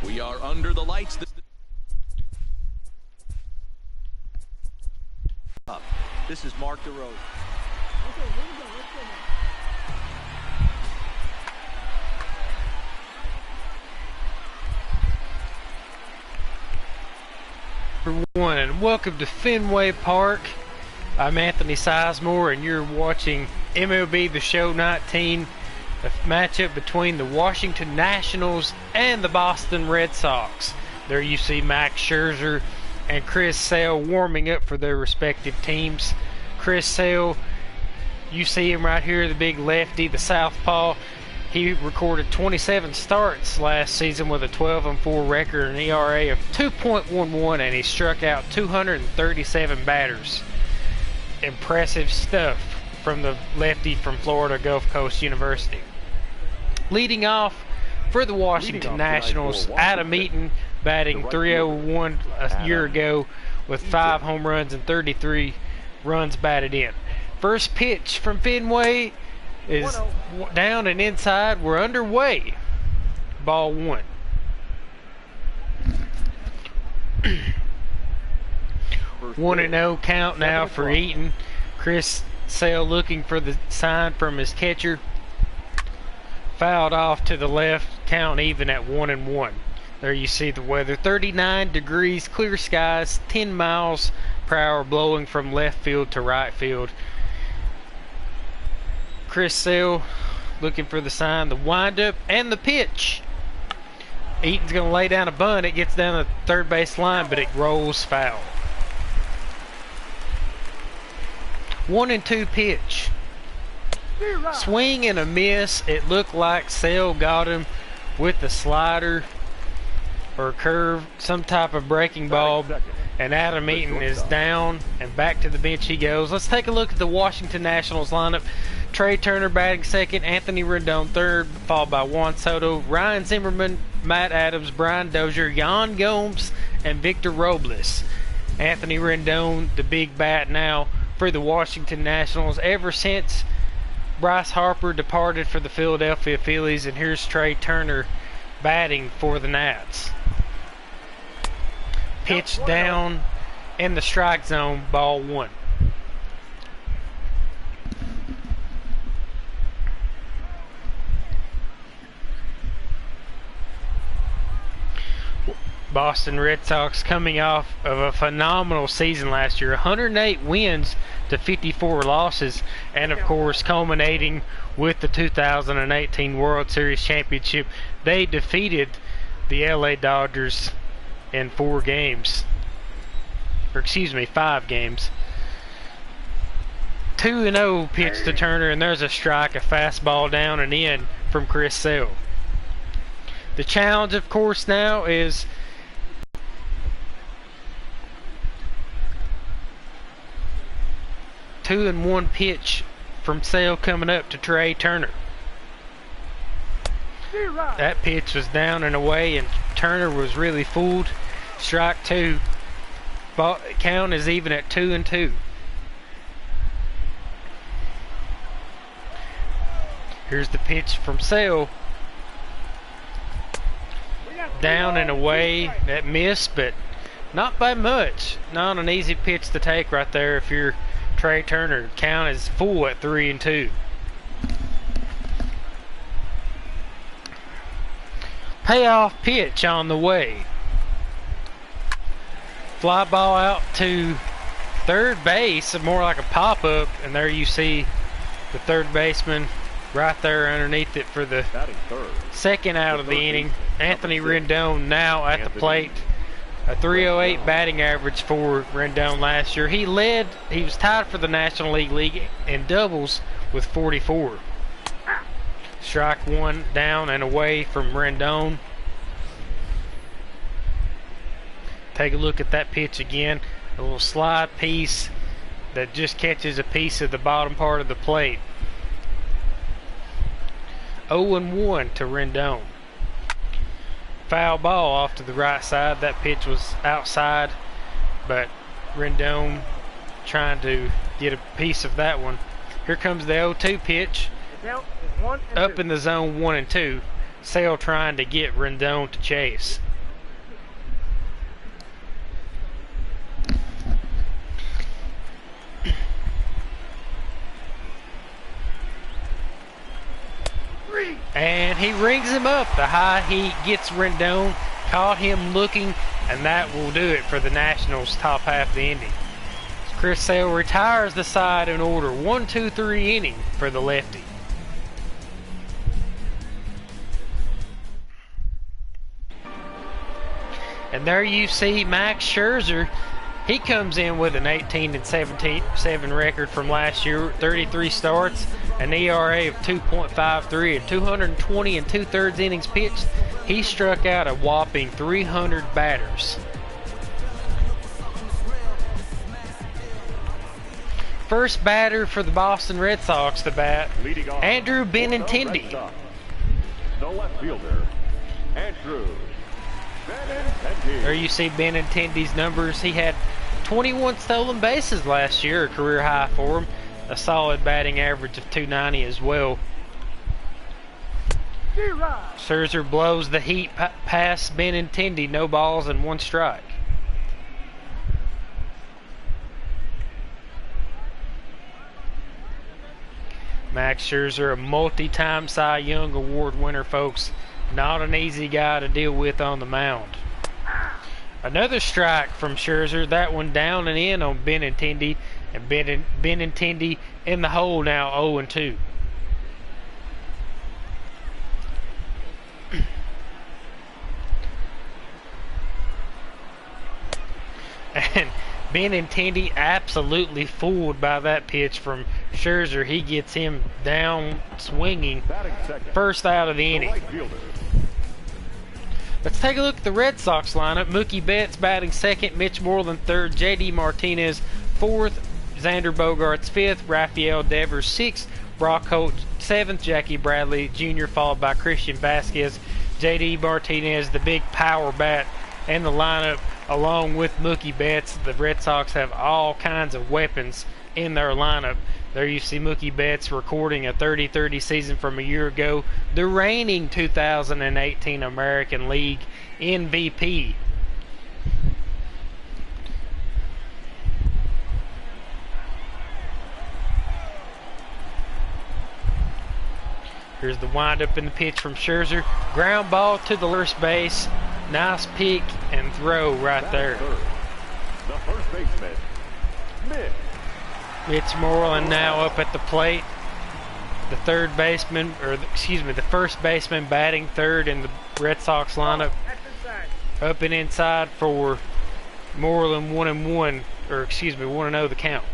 We are under the lights. This is Mark DeRose. Okay, here we go. Let's go now. Everyone, and welcome to Fenway Park. I'm Anthony Sizemore, and you're watching MLB The Show 19, a matchup between the Washington Nationals and the Boston Red Sox. There you see Max Scherzer and Chris Sale warming up for their respective teams. Chris Sale, you see him right here, the big lefty, the southpaw. He recorded 27 starts last season with a 12-4 record, an ERA of 2.11, and he struck out 237 batters. Impressive stuff from the lefty from Florida Gulf Coast University. Leading off for the Washington Nationals, Adam Eaton, batting .301 a year ago with 5 home runs and 33 runs batted in. First pitch from Fenway is down and inside. We're underway. Ball 1. One and 0 count now for Eaton. Chris Sale looking for the sign from his catcher. Fouled off to the left. Count even at 1-1. There you see the weather. 39 degrees, clear skies, 10 miles per hour blowing from left field to right field. Chris Sale looking for the sign, the windup, and the pitch. Eaton's going to lay down a bunt. It gets down the third base line, but it rolls foul. 1-2 pitch. Swing and a miss. It looked like Sale got him with the slider or curve, some type of breaking ball, and Adam Eaton is down and back to the bench he goes. Let's take a look at the Washington Nationals lineup. Trey Turner batting second, Anthony Rendon third, followed by Juan Soto, Ryan Zimmerman, Matt Adams, Brian Dozier, Yan Gomes, and Victor Robles. Anthony Rendon, the big bat now for the Washington Nationals ever since Bryce Harper departed for the Philadelphia Phillies, and here's Trey Turner batting for the Nats. Pitch down in the strike zone, ball 1. Boston Red Sox coming off of a phenomenal season last year, 108 wins to 54 losses, and of course culminating with the 2018 World Series Championship. They defeated the LA Dodgers in 5 games. 2-0 pitch to Turner, and there's a strike, a fastball down and in from Chris Sale. The challenge, of course, now is a 2-1 pitch from Sale coming up to Trey Turner. That pitch was down and away, and Turner was really fooled. Strike 2. Count is even at 2-2. Here's the pitch from Sale. Down and away. That missed, but not by much. Not an easy pitch to take right there if you're Trey Turner. Count is full at 3-2. Payoff pitch on the way. Fly ball out to third base, more like a pop-up, and there you see the third baseman right there underneath it for the second out of the inning. Anthony Rendon now at the plate. A .308 batting average for Rendon last year. He was tied for the National League in doubles with 44. Strike 1 down and away from Rendon. Take a look at that pitch again. A little slide piece that just catches a piece of the bottom part of the plate. 0-1 to Rendon. Foul ball off to the right side. That pitch was outside, but Rendon trying to get a piece of that one. Here comes the 0-2 pitch. Up in the zone 1 and 2. Sale trying to get Rendon to chase. And he rings him up. The high heat gets Rendon, caught him looking, and that will do it for the Nationals' top half of the inning. Chris Sale retires the side in order 1-2-3 inning for the lefty. And there you see Max Scherzer. He comes in with an 18-17 record from last year, 33 starts, an ERA of 2.53 and 220 and 2/3 innings pitched. He struck out a whopping 300 batters. First batter for the Boston Red Sox to bat, Andrew Benintendi. The left fielder, Andrew Benintendi. There you see Benintendi's numbers. He had 21 stolen bases last year, a career high for him. A solid batting average of 290 as well. Scherzer blows the heat past Benintendi, no balls and 1 strike. Max Scherzer, a multi-time Cy Young Award winner, folks. Not an easy guy to deal with on the mound. Another strike from Scherzer, that one down and in on Benintendi, and Benintendi in the hole now, 0-2. And Benintendi absolutely fooled by that pitch from Scherzer. He gets him down swinging, first out of the inning. Let's take a look at the Red Sox lineup. Mookie Betts batting second, Mitch Moreland third, J.D. Martinez fourth, Xander Bogaerts fifth, Rafael Devers sixth, Brock Holt seventh, Jackie Bradley Jr. followed by Christian Vasquez. J.D. Martinez, the big power bat in the lineup, along with Mookie Betts. The Red Sox have all kinds of weapons in their lineup. There you see Mookie Betts recording a 30-30 season from a year ago, the reigning 2018 American League MVP. Here's the windup in the pitch from Scherzer. Ground ball to the first base. Nice pick and throw right there. The first baseman, Mitch Moreland now up at the plate. The third baseman, the first baseman batting third in the Red Sox lineup. Up and inside for Moreland, 1-1, 1-0 the count.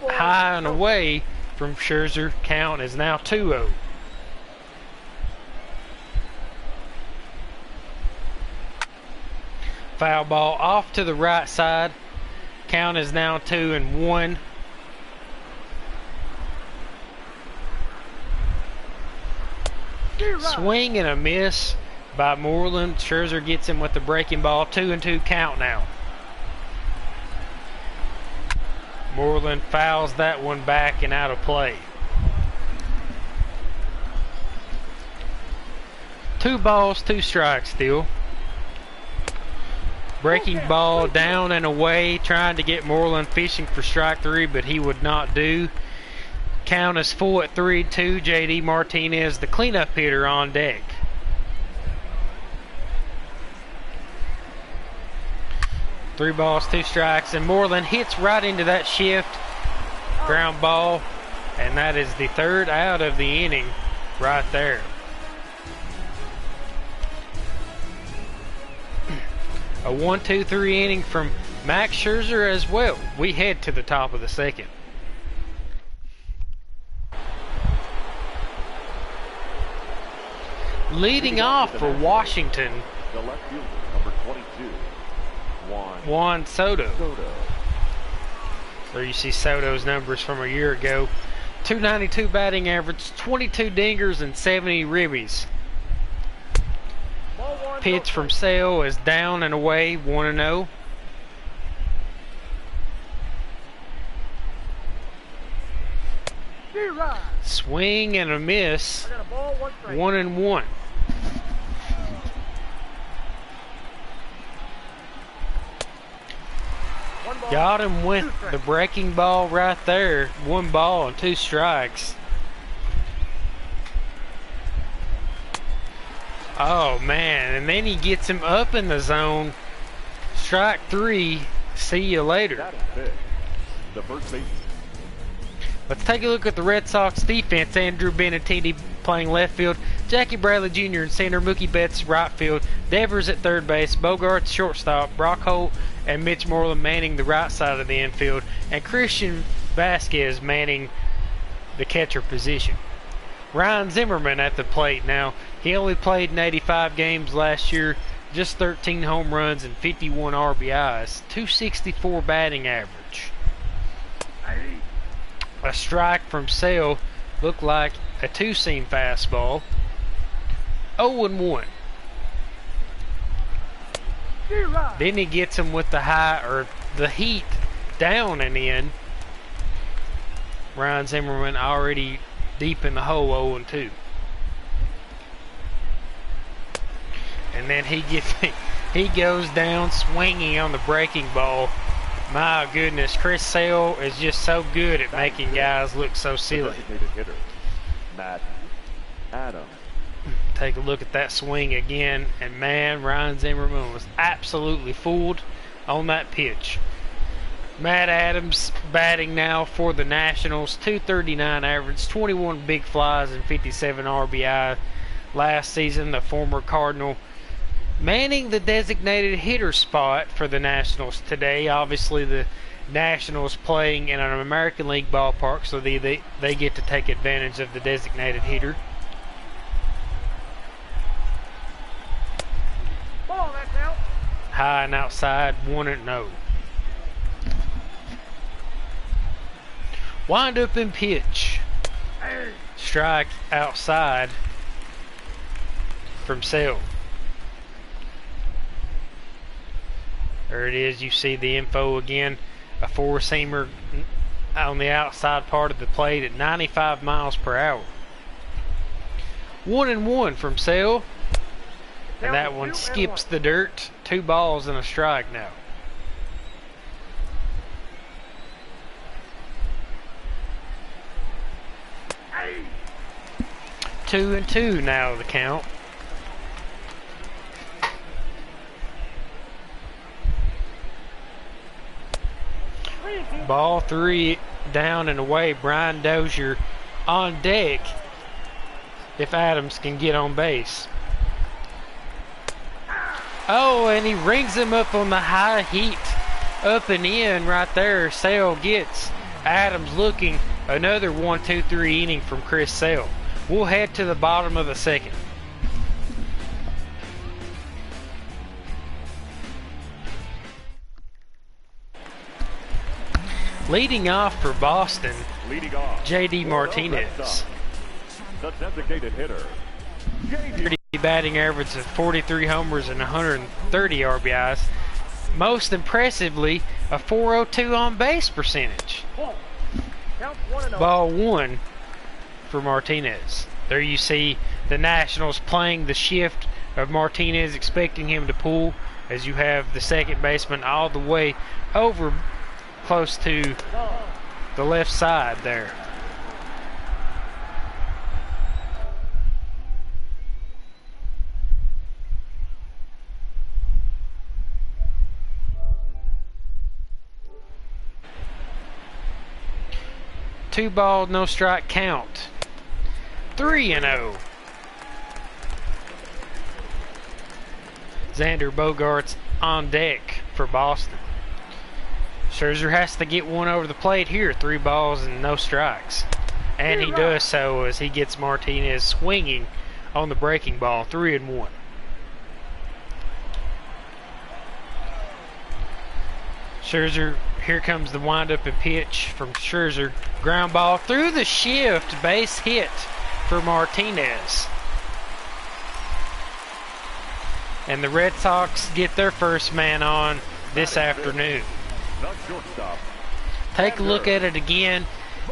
High and away from Scherzer, count is now 2-0. Foul ball off to the right side. Count is now 2-1. Swing and a miss by Moreland. Scherzer gets him with the breaking ball. 2-2 count now. Moreland fouls that one back and out of play. 2 balls, 2 strikes still. Breaking ball down and away, trying to get Moreland fishing for strike 3, but he would not do. Count is full at 3-2. J.D. Martinez, the cleanup hitter, on deck. Three balls, 2 strikes, and Moreland hits right into that shift. Ground ball, and that is the 3rd out of the inning right there. A 1-2-3 inning from Max Scherzer as well. We head to the top of the 2nd. Leading off for Washington, the left fielder, number 22, Juan Soto. There you see Soto's numbers from a year ago. 292 batting average, 22 dingers and 70 ribbies. Pitch from Sale is down and away, 1-0. Swing and a miss, 1-1. Got him with the breaking ball right there. 1 ball and 2 strikes. Oh man, and then he gets him up in the zone. Strike 3. See you later. That is big. The first base. Let's take a look at the Red Sox defense. Andrew Benintendi playing left field. Jackie Bradley Jr. in center. Mookie Betts right field. Devers at third base. Bogarts shortstop. Brock Holt and Mitch Moreland manning the right side of the infield. And Christian Vasquez manning the catcher position. Ryan Zimmerman at the plate now. He only played in 85 games last year. Just 13 home runs and 51 RBIs. 264 batting average. A strike from Sale. Looked like a 2-seam fastball. 0-1. Then he gets him with the the heat down and in. Ryan Zimmerman already deep in the hole, 0-2. And then he goes down swinging on the breaking ball. My goodness, Chris Sale is just so good at making guys look so silly. Designated hitter, Matt Adams. Take a look at that swing again, and man, Ryan Zimmerman was absolutely fooled on that pitch. Matt Adams batting now for the Nationals, 239 average, 21 big flies and 57 RBI last season. The former Cardinal manning the designated hitter spot for the Nationals today. Obviously, the Nationals playing in an American League ballpark, so they get to take advantage of the designated hitter. Ball, that's out. High and outside, 1-0. Wind up and pitch. Strike outside from Sale. There it is. You see the info again. A 4-seamer on the outside part of the plate at 95 miles per hour. 1-1 from Sale. And that one skips the dirt. 2 balls and a strike now. Hey. 2-2 now the count. Ball 3 down and away. Brian Dozier on deck if Adams can get on base. Oh, and he rings him up on the high heat. Up and in right there. Sale gets Adams looking. Another 1-2-3 inning from Chris Sale. We'll head to the bottom of the second. Leading off for Boston, Leading off, J.D. for the Red Martinez. Sox, the designated hitter, J.D. Batting average of 43 homers and 130 RBIs. Most impressively, a 402 on base percentage. Ball. Count 1-0. Ball 1 for Martinez. There you see the Nationals playing the shift of Martinez, expecting him to pull, as you have the second baseman all the way over close to the left side there. Two ball, no strike count. 3-0. Xander Bogaerts on deck for Boston. Scherzer has to get one over the plate here. 3 balls and no strikes. And he does so as he gets Martinez swinging on the breaking ball. 3-1. Scherzer, here comes the windup and pitch from Scherzer. Ground ball through the shift. Base hit for Martinez. And the Red Sox get their first man on this afternoon. The shortstop. Take a look at it again.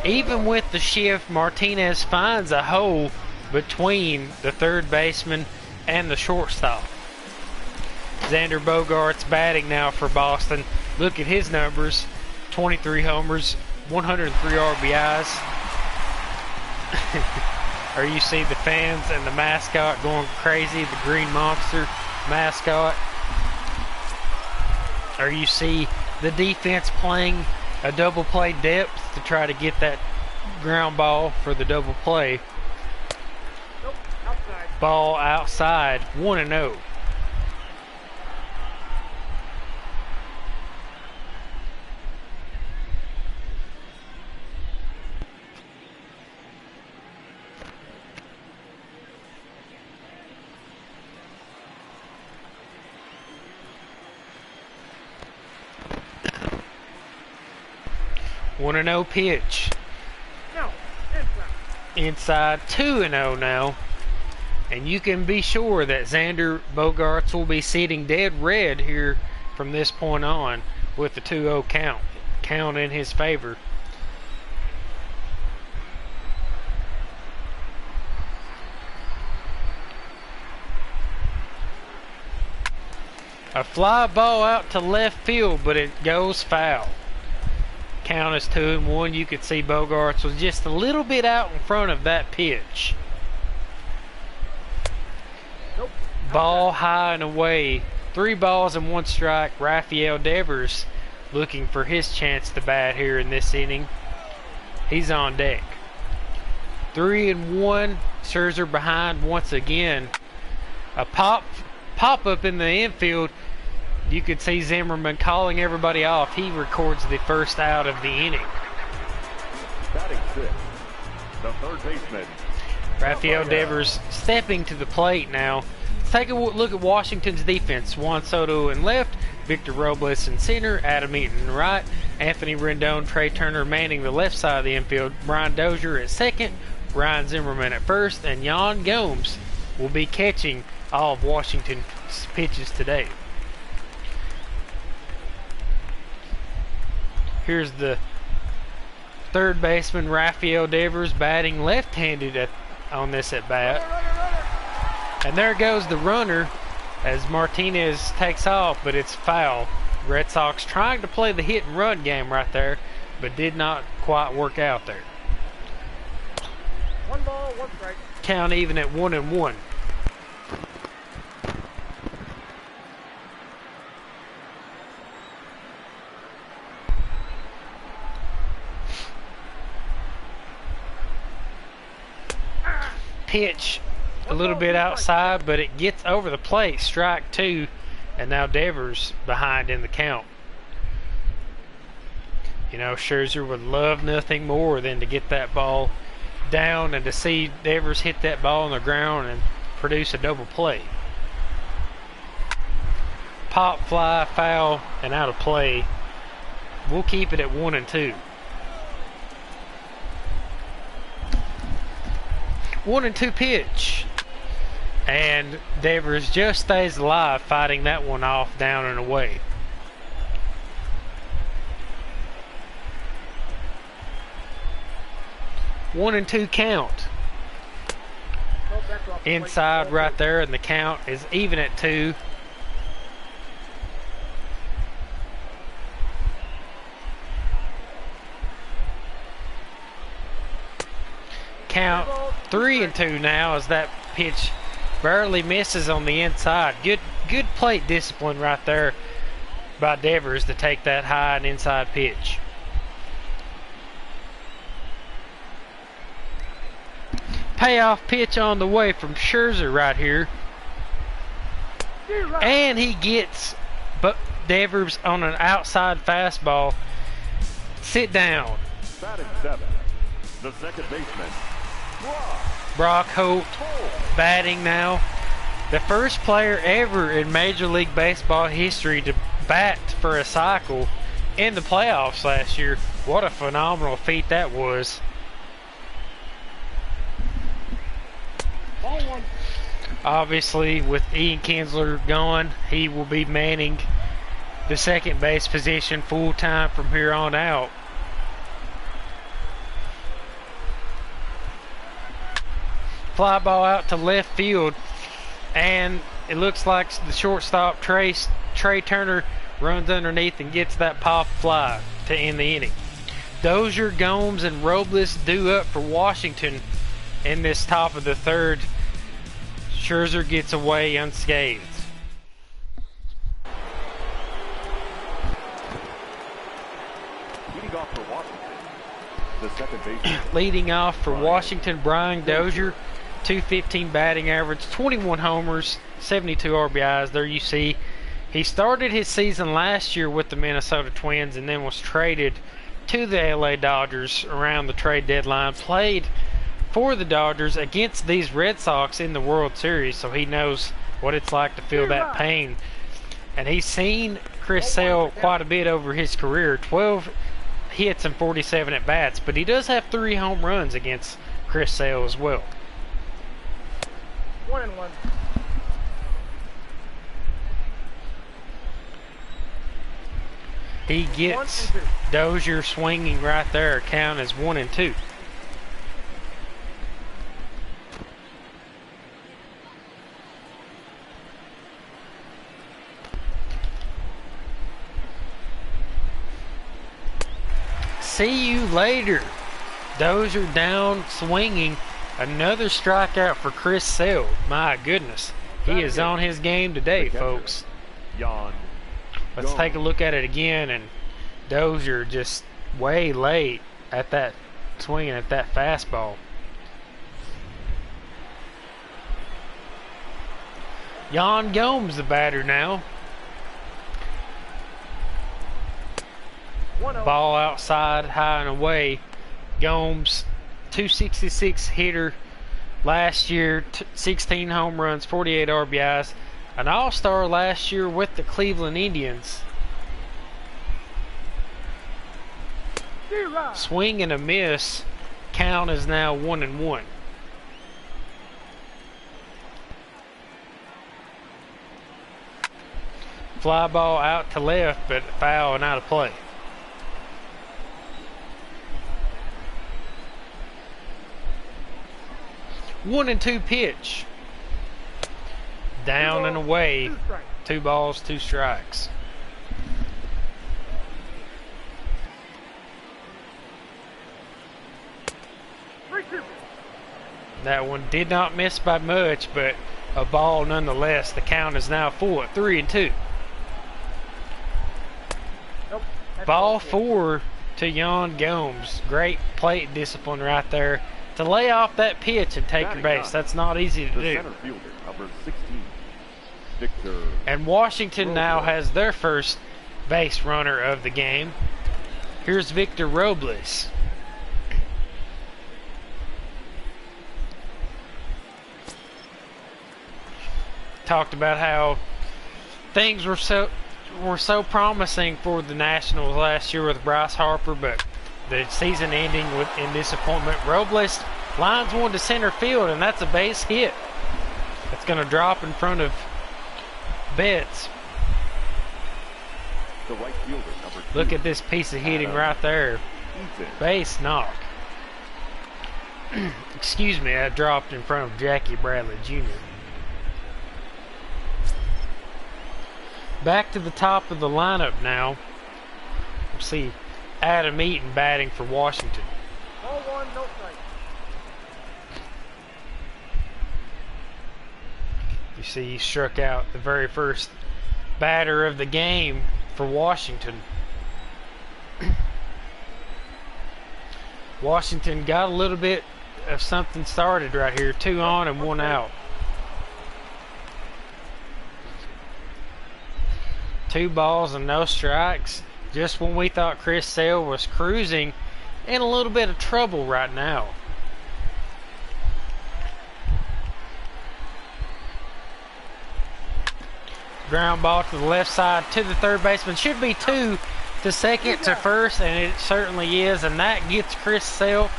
Even with the shift, Martinez finds a hole between the third baseman and the shortstop. Xander Bogaerts batting now for Boston. Look at his numbers. 23 homers, 103 RBIs. Or you see the fans and the mascot going crazy, the Green Monster mascot. Or you see the defense playing a double play depth to try to get that ground ball for the double play. Nope, outside. Ball outside, 1-0. One and 0 pitch. No, Inside inside. 2-0 now. And you can be sure that Xander Bogaerts will be sitting dead red here from this point on with the 2-0 count. Count in his favor. A fly ball out to left field, but it goes foul. Count is 2-1. You could see Bogaerts was just a little bit out in front of that pitch. Nope. Ball high and away. 3 balls and 1 strike. Rafael Devers looking for his chance to bat here in this inning. He's on deck. 3-1. Scherzer behind once again. A pop up in the infield. You could see Zimmerman calling everybody off. He records the first out of the inning. Batting 6, the third baseman. Rafael Devers stepping to the plate now. Let's take a look at Washington's defense. Juan Soto in left, Victor Robles in center, Adam Eaton in right, Anthony Rendon, Trey Turner manning the left side of the infield, Brian Dozier at second, Ryan Zimmerman at first, and Yan Gomes will be catching all of Washington's pitches today. Here's the third baseman, Rafael Devers, batting left-handed on this at bat. And there goes the runner as Martinez takes off, but it's foul. Red Sox trying to play the hit and run game right there, but did not quite work out there. 1 ball, 1 strike. Count even at 1-1. Pitch a little bit outside, but it gets over the plate. Strike 2, and now Devers behind in the count. You know, Scherzer would love nothing more than to get that ball down and to see Devers hit that ball on the ground and produce a double play. Pop, fly, foul, and out of play. We'll keep it at 1-2. 1-2 pitch. And Devers just stays alive, fighting that one off down and away. One and 2 count. Inside right there, and the count is even at 2. Count 3-2 now as that pitch barely misses on the inside. Good plate discipline right there by Devers to take that high and inside pitch. Payoff pitch on the way from Scherzer right here. And he gets Devers on an outside fastball. Sit down. Batting 7, the second baseman. Brock Holt batting now. The first player ever in Major League Baseball history to bat for a cycle in the playoffs last year. What a phenomenal feat that was. Obviously, with Ian Kinsler gone, he will be manning the second base position full time from here on out. Fly ball out to left field. And it looks like the shortstop Trey Turner runs underneath and gets that pop fly to end the inning. Dozier, Gomes, and Robles due up for Washington in this top of the third. Scherzer gets away unscathed. Leading off for Washington, the second baseman. Leading off for Washington, Brian Dozier, .215 batting average, 21 homers, 72 RBIs. There you see, he started his season last year with the Minnesota Twins and then was traded to the LA Dodgers around the trade deadline. Played for the Dodgers against these Red Sox in the World Series, so he knows what it's like to feel that pain. And he's seen Chris Sale quite a bit over his career, 12 hits and 47 at bats, but he does have 3 home runs against Chris Sale as well. 1-1. He gets Dozier swinging right there. Count is 1-2. See you later. Dozier down swinging. Another strikeout for Chris Sale. My goodness. He is on his game today, folks. Let's take a look at it again, and Dozier just way late at that swinging at that fastball. Yan Gomes the batter now. Ball outside, high and away. Gomes, .266 hitter last year, 16 home runs, 48 RBIs. An all-star last year with the Cleveland Indians. Swing and a miss. Count is now 1-1. Fly ball out to left, but foul and out of play. One and two pitch. Down and away. 2 balls, 2 strikes. That one did not miss by much, but a ball nonetheless. The count is now 3-2. Ball 4 to Yan Gomes. Great plate discipline right there to lay off that pitch and take your base. That's not easy to do. Center fielder, number 16, Victor. And Washington now has their first base runner of the game. Here's Victor Robles. Talked about how things were so promising for the Nationals last year with Bryce Harper, but the season ending in disappointment. Robles lines one to center field, and that's a base hit. It's going to drop in front of Betts. The right fielder, number 2. Look at this piece of hitting right there. Base knock. Excuse me, I dropped in front of Jackie Bradley Jr. Back to the top of the lineup now. We'll see Adam Eaton batting for Washington. Ball 1, no strike. You see he struck out the very first batter of the game for Washington. Washington got a little bit of something started right here. 2 on and 1 out. 2 balls and no strikes. Just when we thought Chris Sale was cruising, in a little bit of trouble right now. Ground ball to the left side to the third baseman. Should be 2 to second to first, and it certainly is. And that gets Chris Sale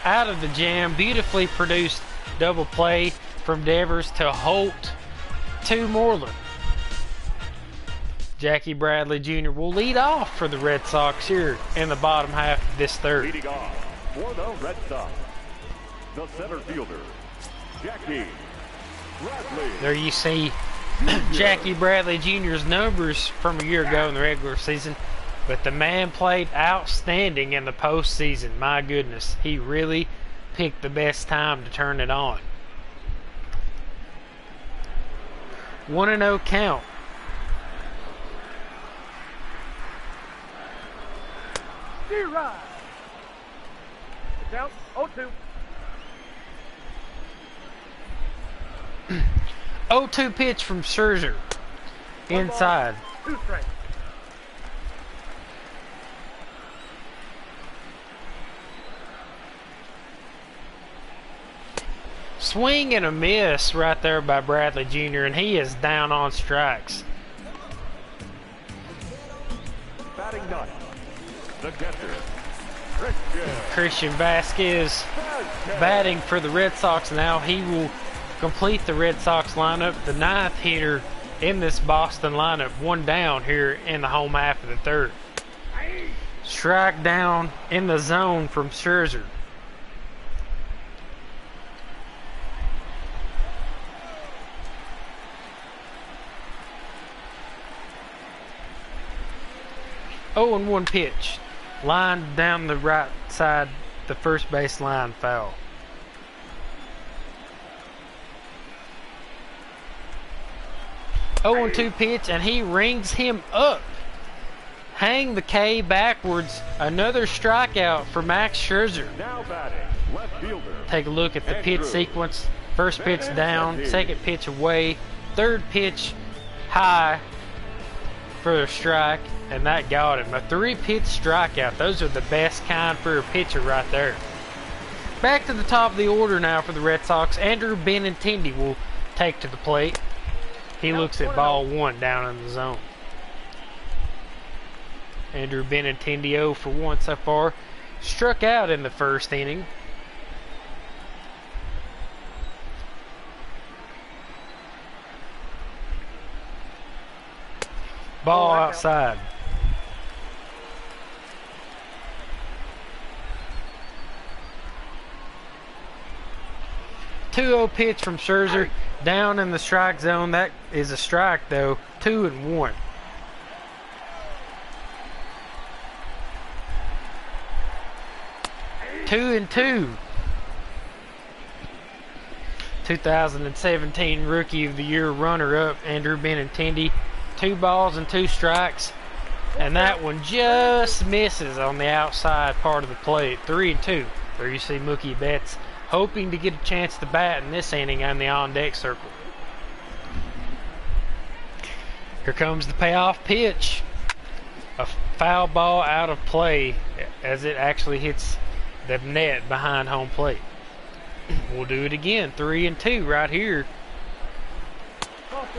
out of the jam. Beautifully produced double play from Devers to Holt to Moreland. Jackie Bradley Jr. will lead off for the Red Sox here in the bottom half of this third. Leading off for the Red Sox, the center fielder, Jackie Bradley. There you see Jackie Bradley Jr.'s numbers from a year ago in the regular season, but the man played outstanding in the postseason. My goodness, he really picked the best time to turn it on. 1-0 count. D-Rod. Count 0-2. 0-2 pitch from Scherzer. Inside. 2 strikes. Swing and a miss right there by Bradley Jr., and he is down on strikes. Batting ninth, the catcher, Christian Vasquez batting for the Red Sox now. He will complete the Red Sox lineup, the 9th hitter in this Boston lineup. 1 down here in the home half of the 3rd. Strike down in the zone from Scherzer. Oh, and 1 pitch. Line down the right side, the first base line, foul. Oh, and 2 pitch, and he rings him up. Hang the K backwards. Another strikeout for Max Scherzer. now batting left fielder. Take a look at the pitch sequence. First pitch down, second pitch away, third pitch high for a strike, and that got him. A 3-pitch strikeout. Those are the best kind for a pitcher right there. Back to the top of the order now for the Red Sox. Andrew Benintendi will take to the plate. He looks at ball 1 down in the zone. Andrew Benintendi 0 for 1 so far. Struck out in the first inning. Ball outside. Two-0 pitch from Scherzer down in the strike zone. That is a strike though. 2-1. Two and 2. 2017 Rookie of the Year runner-up Andrew Benintendi. 2 balls and 2 strikes, and that one just misses on the outside part of the plate. 3-2. There you see Mookie Betts hoping to get a chance to bat in this inning on the on-deck circle. Here comes the payoff pitch. A foul ball out of play as it actually hits the net behind home plate. We'll do it again. 3-2 right here.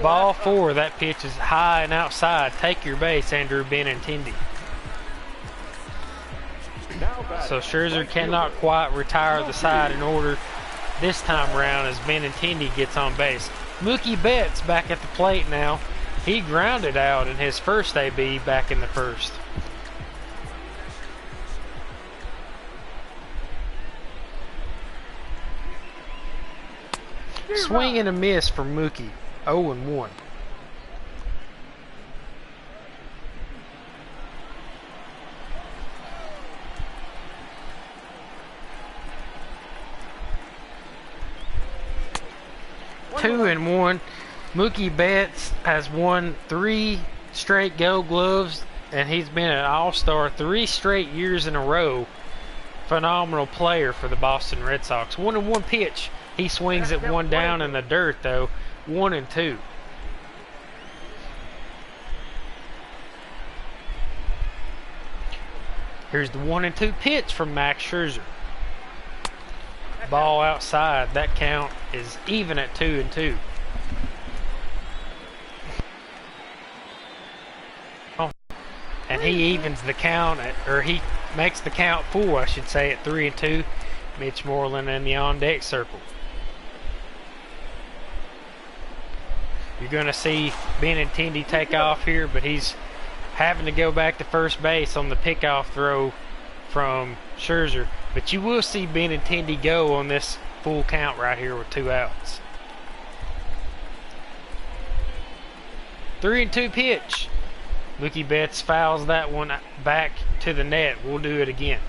Ball 4. That pitch is high and outside. Take your base, Andrew Benintendi. So Scherzer cannot quite retire the side in order this time around as Benintendi gets on base. Mookie Betts back at the plate now. He grounded out in his first AB back in the first. Swing and a miss for Mookie. 0-1. Two and 1. Mookie Betts has won 3 straight Gold Gloves, and he's been an All-Star 3 straight years in a row. Phenomenal player for the Boston Red Sox. 1-1 pitch. He swings at 1 down in the dirt though. 1-2. Here's the 1-2 pitch from Max Scherzer. Ball outside. That count is even at 2-2. And he evens the count or he makes the count full, I should say, at 3-2. Mitch Moreland in the on-deck circle. You're going to see Benintendi take off here, but he's having to go back to first base on the pickoff throw from Scherzer. But you will see Benintendi go on this full count right here with 2 outs. 3-2 pitch. Mookie Betts fouls that one back to the net. We'll do it again.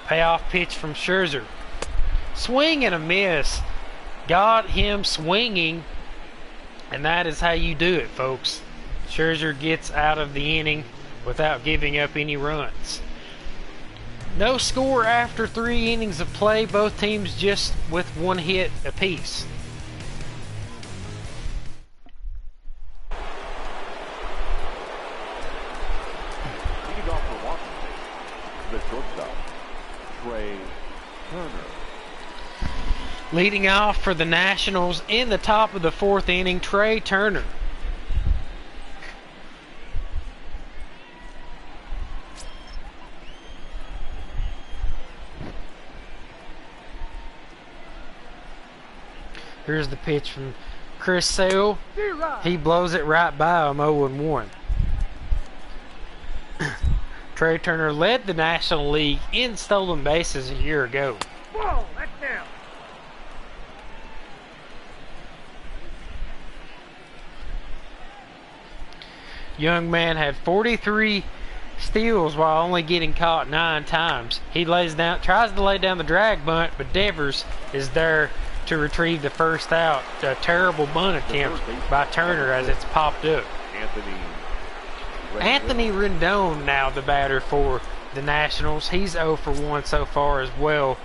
Payoff pitch from Scherzer. Swing and a miss. Got him swinging. And that is how you do it, folks. Scherzer gets out of the inning without giving up any runs. No score after 3 innings of play. Both teams just with 1 hit apiece. Leading off for Washington, the shortstop, Turner. Leading off for the Nationals in the top of the 4th inning, Trey Turner. Here's the pitch from Chris Sale. He blows it right by him, 0-1. Trey Turner led the National League in stolen bases a year ago. Whoa, that's down. Young man had 43 steals while only getting caught 9 times. He tries to lay down the drag bunt, but Devers is there to retrieve the first out. A terrible bunt attempt by Turner as it's popped up. Anthony Rendon now the batter for the Nationals. He's 0 for 1 so far as well.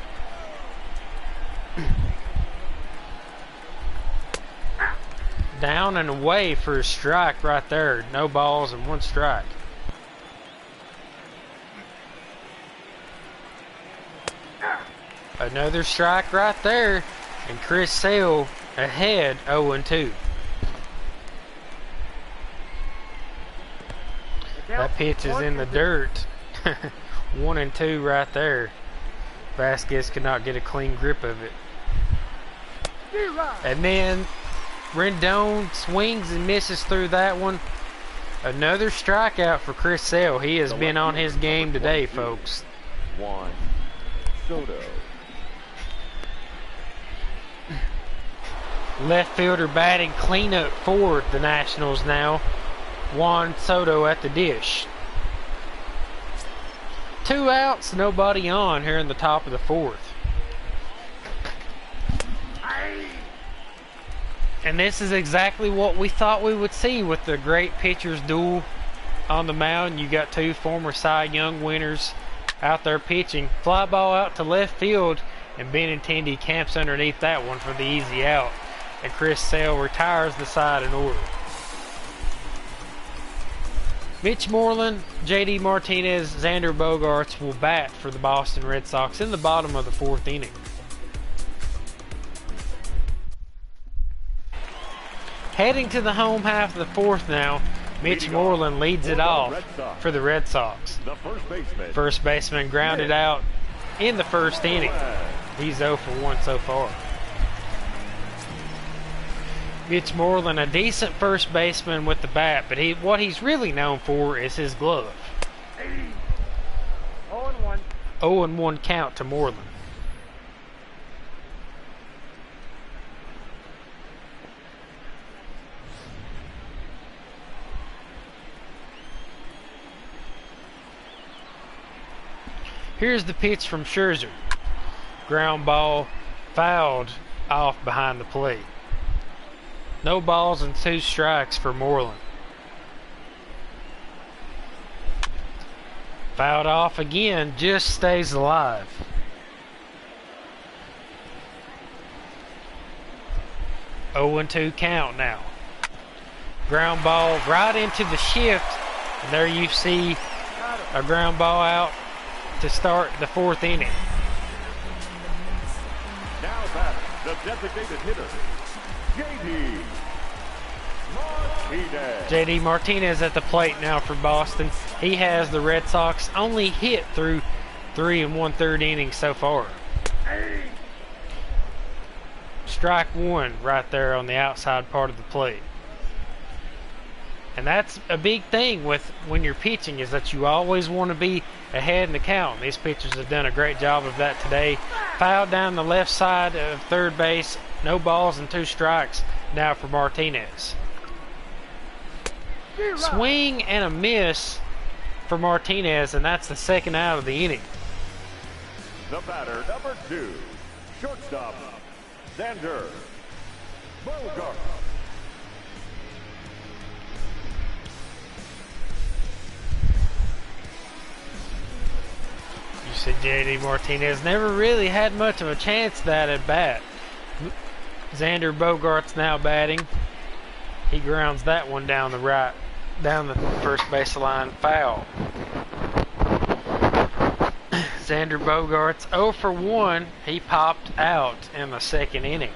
Down and away for a strike right there. No balls and 1 strike. Another strike right there. And Chris Sale ahead 0-2. That pitch is in the dirt. 1-2 right there. Vasquez could not get a clean grip of it. And then Rendon swings and misses through that one. Another strikeout for Chris Sale. He has been on his game today, folks. Juan Soto. Left fielder batting cleanup for the Nationals now. Juan Soto at the dish. 2 outs, nobody on here in the top of the 4th. And this is exactly what we thought we would see with the great pitchers duel on the mound. You got 2 former Cy Young winners out there pitching. Fly ball out to left field, and Benintendi camps underneath that one for the easy out. And Chris Sale retires the side in order. Mitch Moreland, J.D. Martinez, Xander Bogaerts will bat for the Boston Red Sox in the bottom of the 4th inning. Heading to the home half of the 4th now, Mitch Moreland leads it off for the Red Sox. First baseman grounded out in the 1st inning. He's 0 for 1 so far. Mitch Moreland, a decent first baseman with the bat, but what he's really known for is his glove. 0-1. 0-1 count to Moreland. Here's the pitch from Scherzer. Ground ball fouled off behind the plate. No balls and 2 strikes for Moreland. Fouled off again, just stays alive. Oh and 2 count now. Ground ball right into the shift. And there you see a ground ball out to start the 4th inning. Now back, the designated hitter, J.D. Martinez. J.D. Martinez at the plate now for Boston. He has the Red Sox only hit through 3 1/3 innings so far. Strike 1 right there on the outside part of the plate. And that's a big thing with when you're pitching, is that you always want to be ahead in the count. These pitchers have done a great job of that today. Foul down the left side of third base. No balls and 2 strikes now for Martinez. Swing and a miss for Martinez, and that's the second out of the inning. The batter, number 2, shortstop, Xander Bogart. You said JD Martinez never really had much of a chance that at bat. Xander Bogart's now batting. He grounds that one down the first base line, foul. Xander Bogart's 0 for 1. He popped out in the second inning.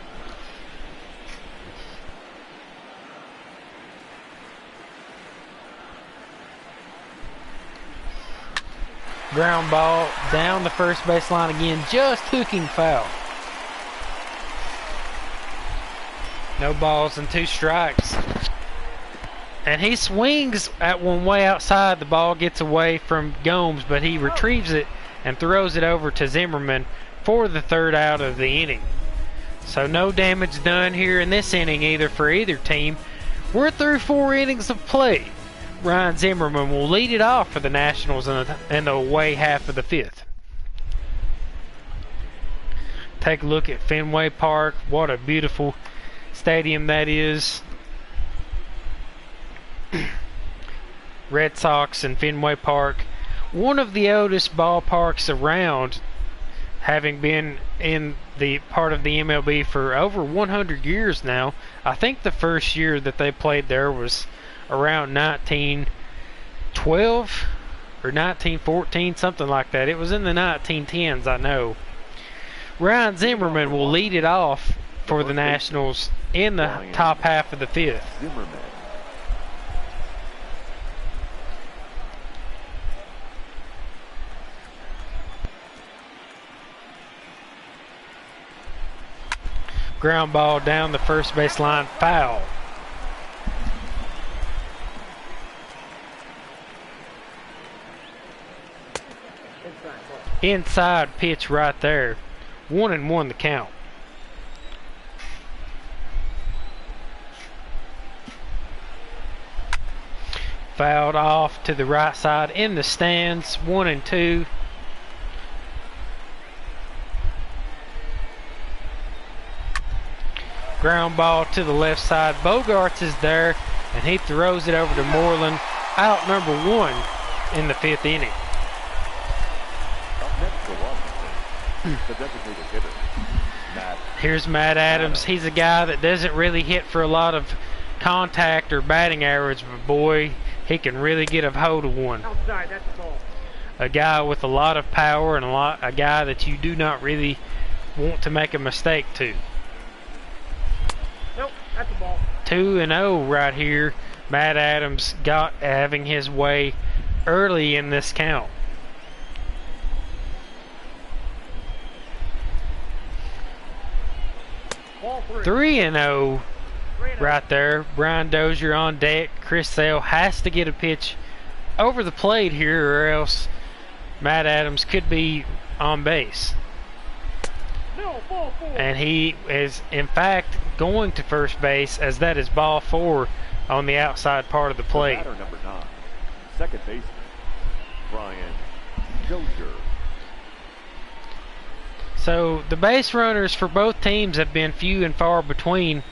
Ground ball down the first base line again, just hooking foul. No balls and 2 strikes. And he swings at one way outside. The ball gets away from Gomes, but he retrieves it and throws it over to Zimmerman for the third out of the inning. So no damage done here in this inning either for either team. We're through 4 innings of play. Ryan Zimmerman will lead it off for the Nationals in the away half of the 5th. Take a look at Fenway Park. What a beautiful stadium that is. Red Sox and Fenway Park, one of the oldest ballparks around, having been in the part of the MLB for over 100 years now. I think the first year that they played there was around 1912 or 1914, something like that. It was in the 1910s, I know. Ryan Zimmerman will lead it off for the Nationals in the top half of the 5th. Ground ball down the first base line, foul. Inside pitch right there. 1-1 the count. Fouled off to the right side in the stands. 1-2. Ground ball to the left side. Bogarts is there, and he throws it over to Moreland. Out number 1 in the 5th inning. Up next for Washington, the designated hitter, Matt. Here's Matt Adams. He's a guy that doesn't really hit for a lot of contact or batting average, but boy, he can really get a hold of one. Outside, that's the ball. A guy with a lot of power and a guy that you do not really want to make a mistake to. Nope, that's the ball. 2-0 right here. Matt Adams got having his way early in this count. Ball 3-0 right there. Brian Dozier on deck. Chris Sale has to get a pitch over the plate here, or else Matt Adams could be on base. No, ball 4. And he is in fact going to first base, as that is ball 4 on the outside part of the plate. Batter number 9, second baseman, Brian Dozier. So the base runners for both teams have been few and far between,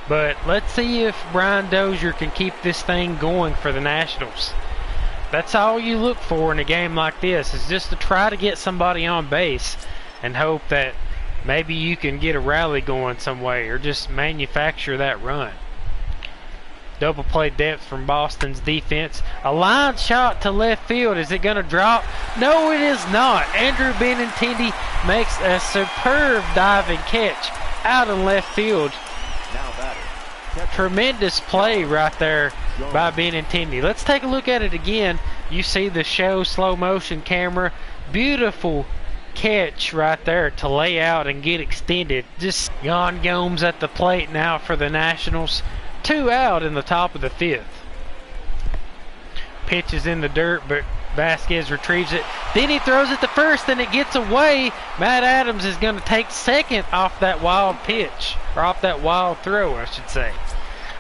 but let's see if Brian Dozier can keep this thing going for the Nationals. That's all you look for in a game like this, is just to try to get somebody on base and hope that maybe you can get a rally going some way, or just manufacture that run. Double play depth from Boston's defense. A line shot to left field. Is it going to drop? No, it is not. Andrew Benintendi makes a superb diving catch out in left field. Now batter. Tremendous play right there by Benintendi. Let's take a look at it again. You see the show slow motion camera. Beautiful catch right there to lay out and get extended. Just Jan Gomes at the plate now for the Nationals. 2 out in the top of the 5th. Pitch is in the dirt, but Vasquez retrieves it. Then he throws it to first, and it gets away. Matt Adams is going to take second off that wild pitch, or off that wild throw, I should say.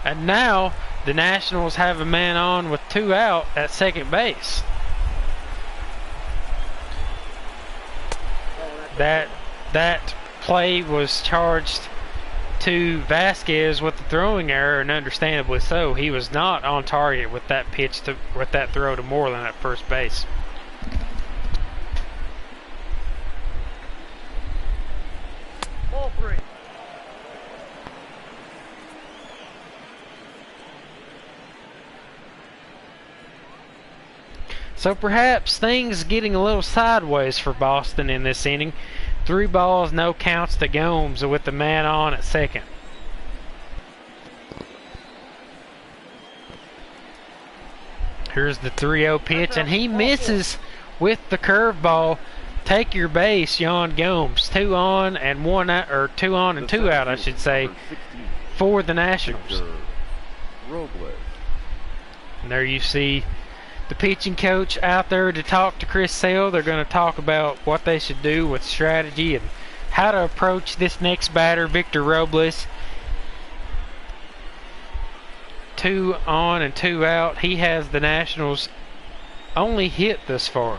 And now the Nationals have a man on with 2 out at second base. That play was charged to Vasquez with the throwing error, and understandably so. He was not on target with that with that throw to Moreland at first base. Ball 3. So perhaps things getting a little sideways for Boston in this inning. 3 balls, no counts to Gomes with the man on at second. Here's the 3-0 pitch, and he misses with the curveball. Take your base, Yan Gomes. 2 on and 1 out, or 2 on and 2 out, I should say, for the Nationals. And there you see the pitching coach out there to talk to Chris Sale. They're going to talk about what they should do with strategy and how to approach this next batter, Victor Robles. 2 on and 2 out. He has the Nationals' only hit thus far.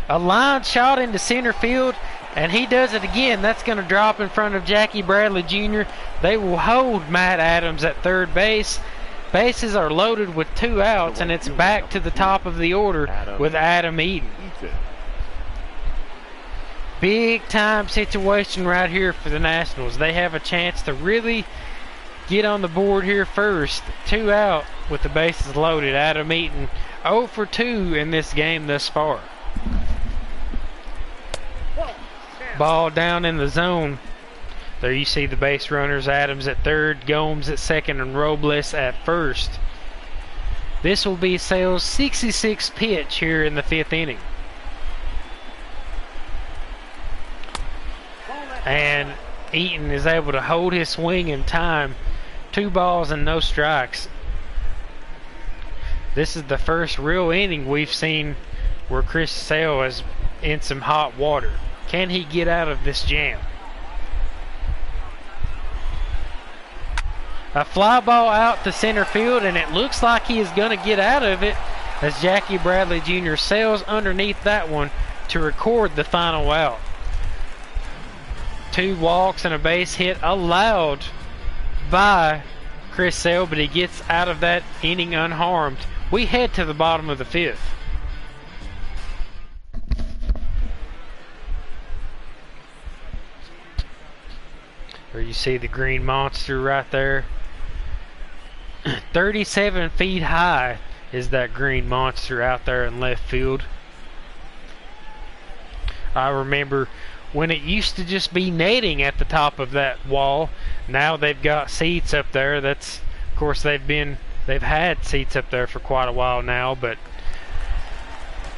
A line shot into center field, and he does it again. That's going to drop in front of Jackie Bradley Jr. They will hold Matt Adams at third base. Bases are loaded with 2 outs, and it's back to the top of the order with Adam Eaton. Big time situation right here for the Nationals. They have a chance to really get on the board here first. 2 out with the bases loaded. Adam Eaton 0 for 2 in this game thus far. Ball down in the zone. There you see the base runners, Adams at third, Gomes at second, and Robles at first. This will be Sale's 66th pitch here in the 5th inning. And Eaton is able to hold his swing in time. 2 balls and no strikes. This is the first real inning we've seen where Chris Sale is in some hot water. Can he get out of this jam? A fly ball out to center field, and it looks like he is going to get out of it as Jackie Bradley Jr. sails underneath that one to record the final out. 2 walks and a base hit allowed by Chris Sale, but he gets out of that inning unharmed. We head to the bottom of the 5th. There you see the green monster right there. 37 feet high is that green monster out there in left field. I remember when it used to just be netting at the top of that wall. Now they've got seats up there. That's, of course, they've had seats up there for quite a while now, but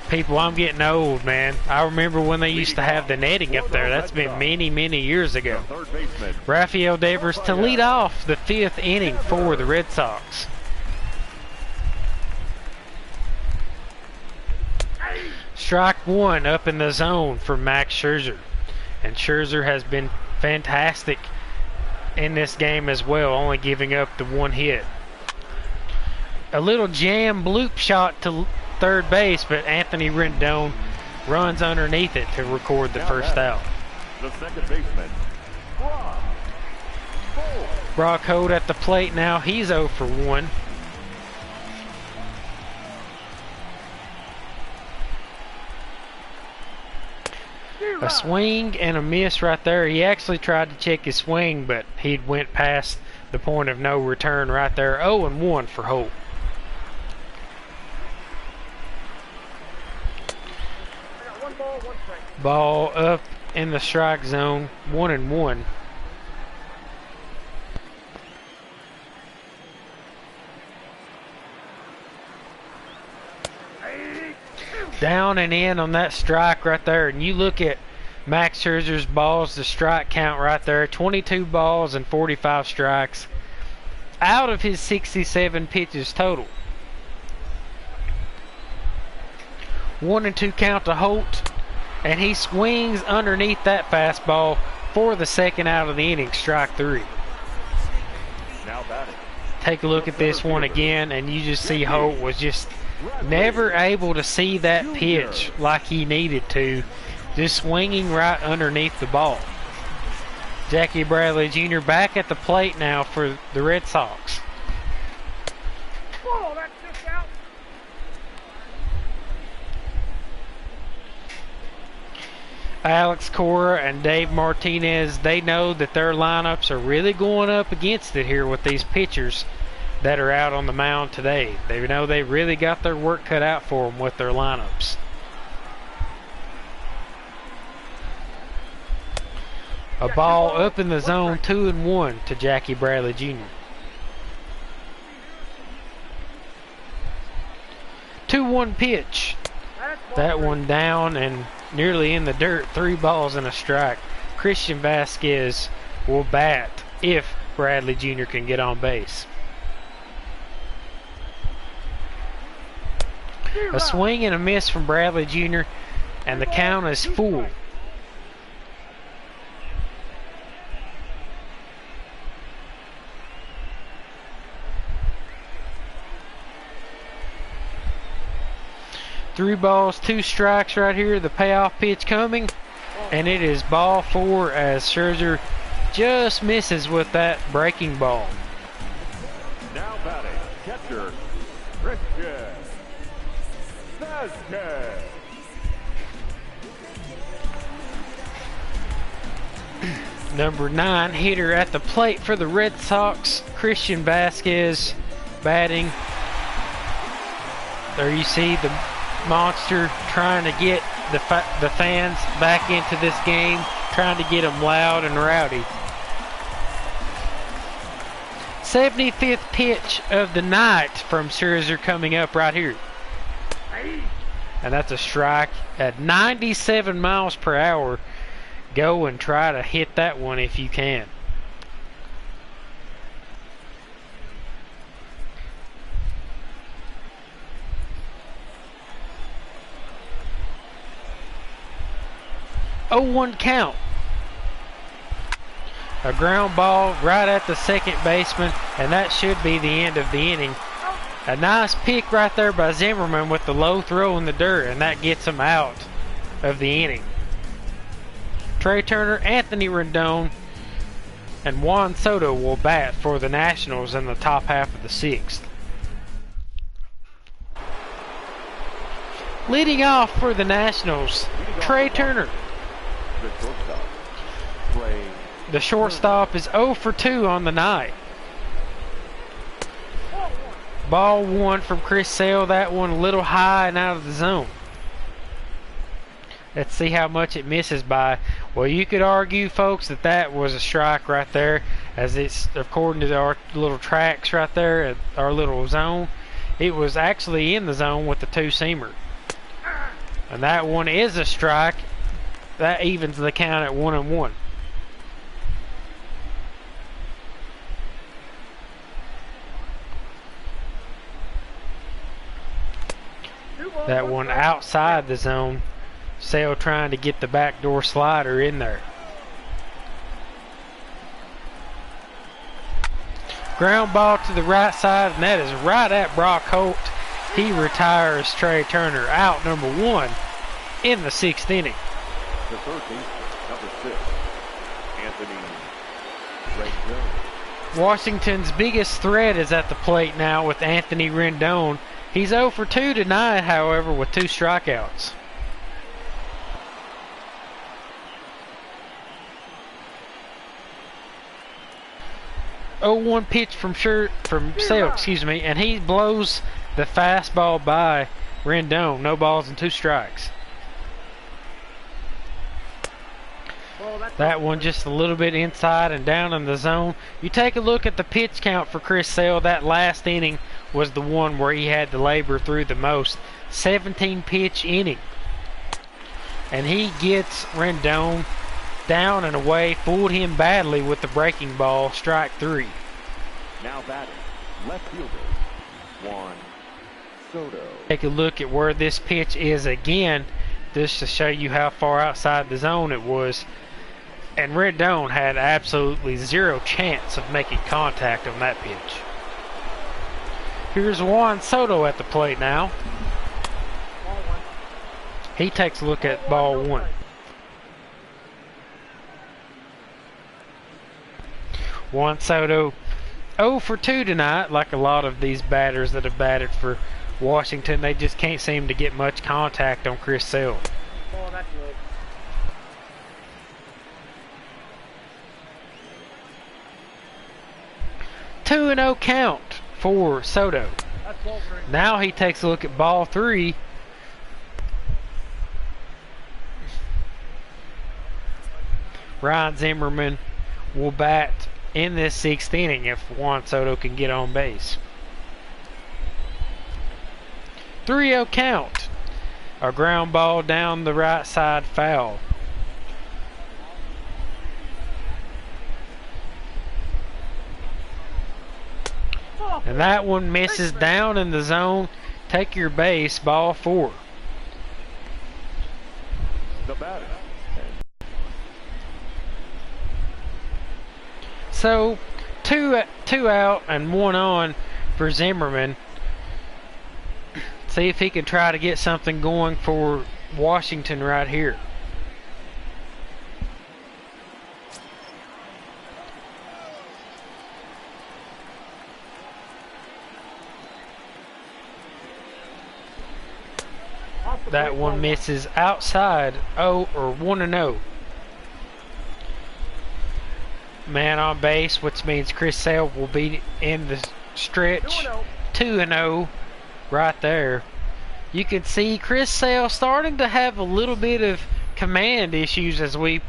people, I'm getting old, man. I remember when they used to have the netting up there. That's been many, many years ago. Rafael Devers to lead off the 5th inning for the Red Sox. Strike 1 up in the zone for Max Scherzer. And Scherzer has been fantastic in this game as well, only giving up the 1 hit. A little jam bloop shot to third base, but Anthony Rendon runs underneath it to record the first out. The second baseman, Brock Holt at the plate now. He's 0 for 1. A swing and a miss right there. He actually tried to check his swing, but he went past the point of no return right there. 0 and 1 for Holt. Ball up in the strike zone, 1 and 1. Down and in on that strike right there. And you look at Max Scherzer's balls, the strike count right there, 22 balls and 45 strikes out of his 67 pitches total. 1-2 count to Holt, and he swings underneath that fastball for the second out of the inning, strike 3. Now batting. Take a look at this one again, and you just see Holt was just never able to see that pitch like he needed to, just swinging right underneath the ball. Jackie Bradley Jr. back at the plate now for the Red Sox. Oh, that's just out. Alex Cora and Dave Martinez, they know that their lineups are really going up against it here with these pitchers that are out on the mound today. They know they really got their work cut out for them with their lineups. A ball up in the zone, 2-1 to Jackie Bradley Jr. 2-1 pitch. That one down and nearly in the dirt. 3 balls and a strike. Christian Vasquez will bat if Bradley Jr. can get on base. A swing and a miss from Bradley Jr. and the count is full. Three balls, 2 strikes right here. The payoff pitch coming, and it is ball 4 as Scherzer just misses with that breaking ball. Now batting, catcher, Christian Vasquez. Number 9 hitter at the plate for the Red Sox, Christian Vasquez batting. There you see the monster trying to get the fans back into this game, trying to get them loud and rowdy. 75th pitch of the night from Scherzer coming up right here. And that's a strike at 97 miles per hour. Go and try to hit that one if you can. Oh, 1 count. A ground ball right at the second baseman, and that should be the end of the inning. A nice pick right there by Zimmerman with the low throw in the dirt, and that gets him out of the inning. Trey Turner, Anthony Rendon, and Juan Soto will bat for the Nationals in the top half of the 6th. Leading off for the Nationals, Trey Turner. The shortstop is 0 for 2 on the night. Ball 1 from Chris Sale. That one a little high and out of the zone. Let's see how much it misses by. Well, you could argue, folks, that that was a strike right there, as it's according to our little tracks right there at our little zone. It was actually in the zone with the 2-seamer. And that one is a strike. That evens the count at 1-1. That one outside the zone. Sale trying to get the backdoor slider in there. Ground ball to the right side, and that is right at Brock Holt. He retires Trey Turner, out number 1 in the 6th inning. The third baseman, number 6, Anthony Rendon. Washington's biggest threat is at the plate now with Anthony Rendon. He's 0 for 2 tonight, however, with 2 strikeouts. Oh, 1 pitch from Sale, excuse me, and he blows the fastball by Rendon. No balls and 2 strikes. That one just a little bit inside and down in the zone. You take a look at the pitch count for Chris Sale. That last inning was the one where he had to labor through the most. 17 pitch inning. And he gets Rendon down and away, fooled him badly with the breaking ball, strike 3. Now batting, left fielder, Juan Soto. Take a look at where this pitch is again, just to show you how far outside the zone it was. And Rendon had absolutely zero chance of making contact on that pitch. Here's Juan Soto at the plate now. He takes a look at ball one. Juan Soto 0 for 2 tonight, like a lot of these batters that have batted for Washington. They just can't seem to get much contact on Chris Sale. Oh, that's good. Two and 0 count for Soto. That's ball three. Now he takes a look at ball three. Ryan Zimmerman will bat in this sixth inning if Juan Soto can get on base. 3-0 count. A ground ball down the right side, foul. And that one misses down in the zone. Take your base, ball four. The batter. So, two out and one on for Zimmerman. See if he can try to get something going for Washington right here. That one misses outside. 1-0. Man on base, which means Chris Sale will be in the stretch. 2-0 right there. You can see Chris Sale starting to have a little bit of command issues as we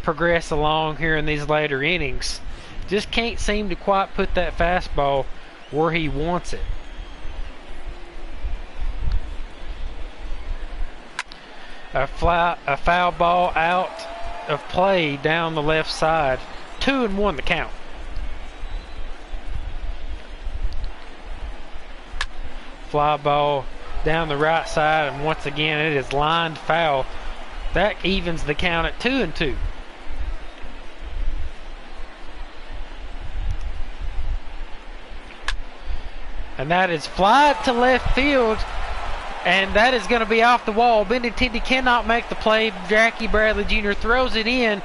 progress along here in these later innings. Just can't seem to quite put that fastball where he wants it. A foul ball out of play down the left side. 2-1 the count. Fly ball down the right side, and once again it is lined foul. That evens the count at 2-2. And that is fly to left field, and that is going to be off the wall. Benintendi cannot make the play. Jackie Bradley Jr. throws it in,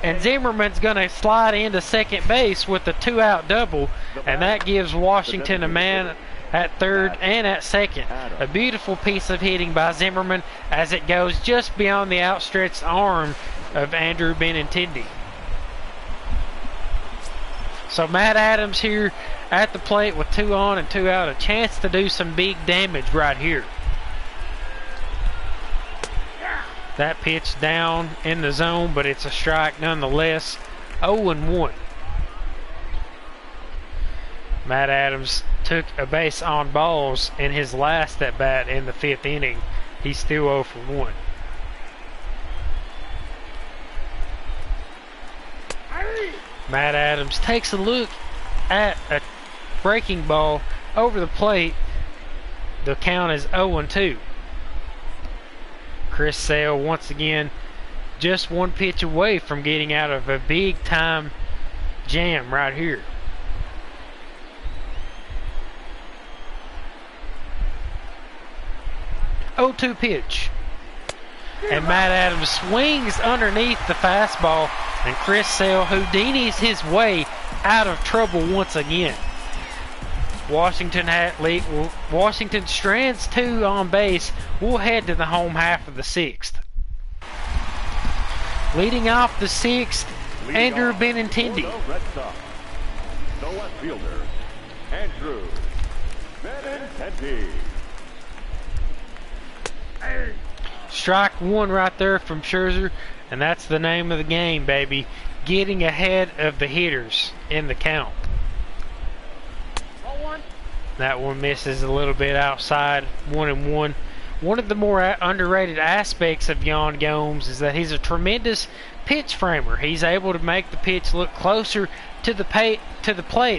and Zimmerman's going to slide into second base with a 2-out double, and that gives Washington a man at third and at second. A beautiful piece of hitting by Zimmerman as it goes just beyond the outstretched arm of Andrew Benintendi. So Matt Adams here at the plate with 2 on and 2 out. A chance to do some big damage right here. That pitch down in the zone, but it's a strike nonetheless. 0-1. Matt Adams took a base on balls in his last at bat in the 5th inning. He's still 0 for 1. Matt Adams takes a look at a breaking ball over the plate. The count is 0-2. Chris Sale once again just one pitch away from getting out of a big time jam right here. Oh, 2 pitch. And Matt Adams swings underneath the fastball, and Chris Sale Houdini's his way out of trouble once again. Washington strands 2 on base. We'll head to the home half of the 6th. Leading off the 6th, Andrew Benintendi. The left fielder, Andrew Benintendi. Strike 1 right there from Scherzer, and that's the name of the game, baby. Getting ahead of the hitters in the count. That one misses a little bit outside, 1-1. One of the more underrated aspects of Yan Gomes is that he's a tremendous pitch framer. He's able to make the pitch look closer to the plate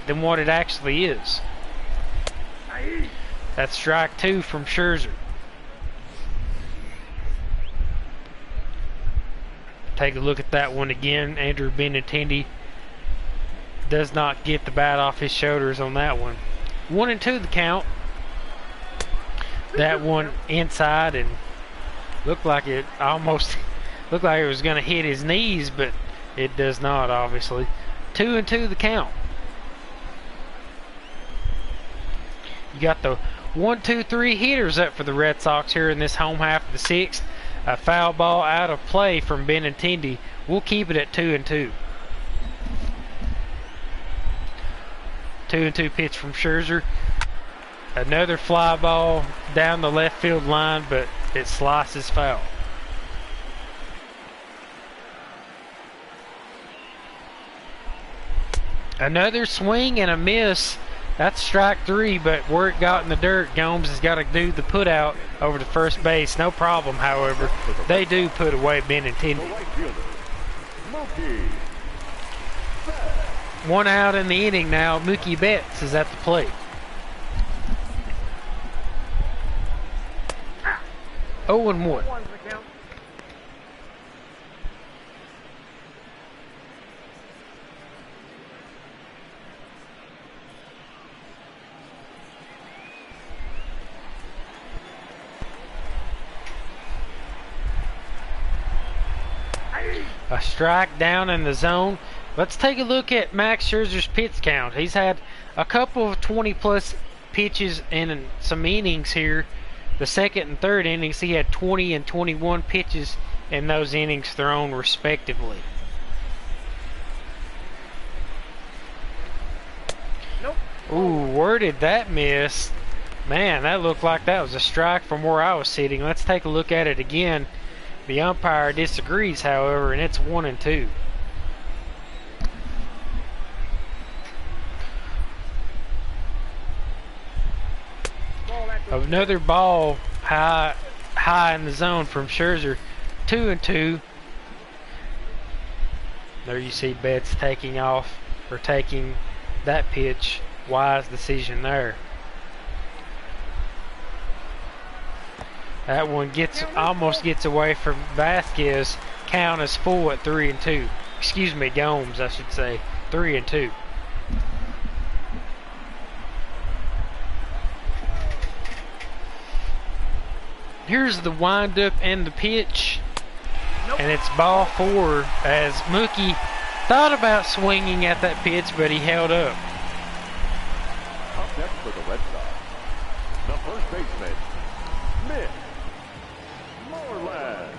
than what it actually is. That's strike 2 from Scherzer. Take a look at that one again. Andrew Benintendi does not get the bat off his shoulders on that one. 1-2 the count. That one inside, and looked like it almost looked like it was going to hit his knees, but it does not, obviously. 2-2 the count. You got the 1, 2, 3 hitters up for the Red Sox here in this home half of the 6th. A foul ball out of play from Benintendi. We'll keep it at 2-2. 2-2 pitch from Scherzer. Another fly ball down the left field line, but it slices foul. Another swing and a miss. That's strike 3, but where it got in the dirt, Gomes has got to do the put out over to first base. No problem, however. They do put away Benintendi. One out in the inning now. Mookie Betts is at the plate. 0-1. A strike down in the zone. Let's take a look at Max Scherzer's pitch count. He's had a couple of 20-plus pitches in some innings here. The second and third innings, he had 20 and 21 pitches in those innings thrown, respectively. Nope. Ooh, where did that miss? Man, that looked like that was a strike from where I was sitting. Let's take a look at it again. The umpire disagrees, however, and it's 1-2. Another ball high in the zone from Scherzer. 2-2. There you see Betts taking off, or taking that pitch. Wise decision there. That one almost gets away from Vasquez. Count is full at 3-2. Excuse me, Gomes, I should say. 3-2. Here's the windup and the pitch. And it's ball 4 as Mookie thought about swinging at that pitch, but he held up. Up next for the Red Sox, the first baseman, Mitch Moreland.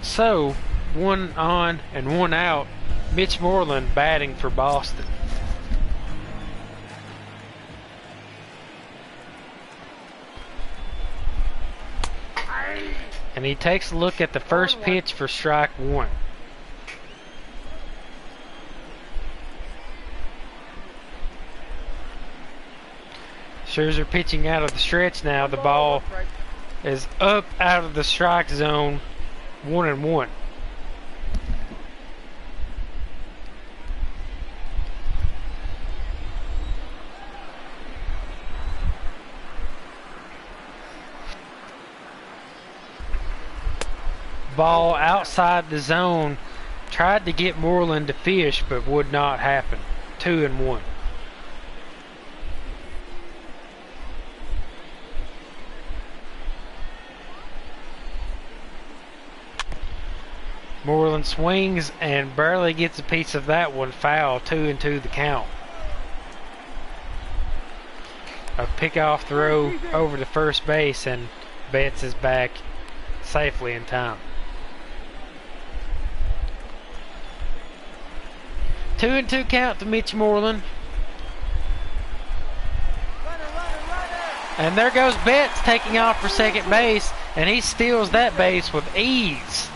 So, 1 on and 1 out. Mitch Moreland batting for Boston. And he takes a look at the first pitch for strike 1. Scherzer pitching out of the stretch now. The ball is up out of the strike zone. 1-1. Ball outside the zone. Tried to get Moreland to fish, but would not happen. 2-1. Moreland swings and barely gets a piece of that one. Foul. 2-2 the count. A pickoff throw over to first base, and Betts is back safely in time. 2-2 count to Mitch Moreland. And there goes Betts taking off for second base, and he steals that base with ease.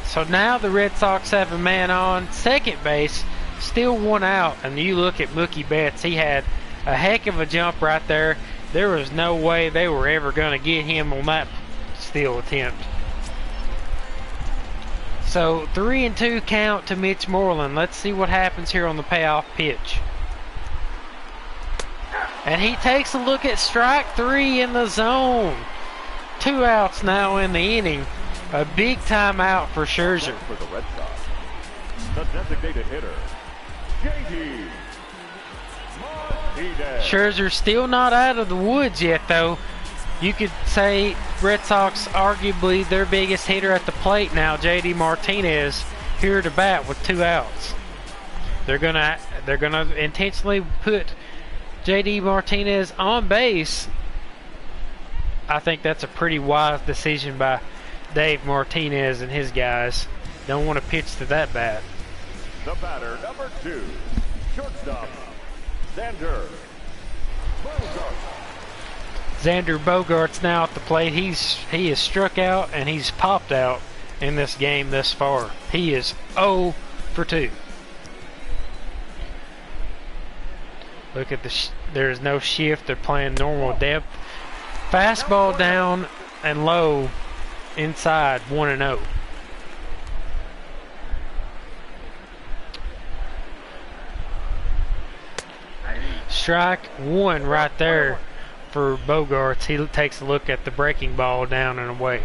So now the Red Sox have a man on second base, still 1 out, and you look at Mookie Betts, he had a heck of a jump right there. There was no way they were ever going to get him on that steal attempt. So 3-2 count to Mitch Moreland. Let's see what happens here on the payoff pitch. And he takes a look at strike 3 in the zone. 2 outs now in the inning. A big time out for Scherzer. For the Red Sox, the designated hitter, J.D. Martinez. Scherzer's still not out of the woods yet, though. You could say Red Sox arguably their biggest hitter at the plate now, J.D. Martinez, here to bat with 2 outs. They're gonna intentionally put J.D. Martinez on base. I think that's a pretty wise decision by Dave Martinez and his guys. Don't want to pitch to that bat. The batter, number 2, shortstop, Xander Bogart. Xander Bogaerts now at the plate. He is struck out and he's popped out in this game thus far. He is 0 for 2. Look at there's no shift. They're playing normal depth. Fastball down and low inside, 1-0. Strike 1 right there for Bogaerts. He takes a look at the breaking ball down and away.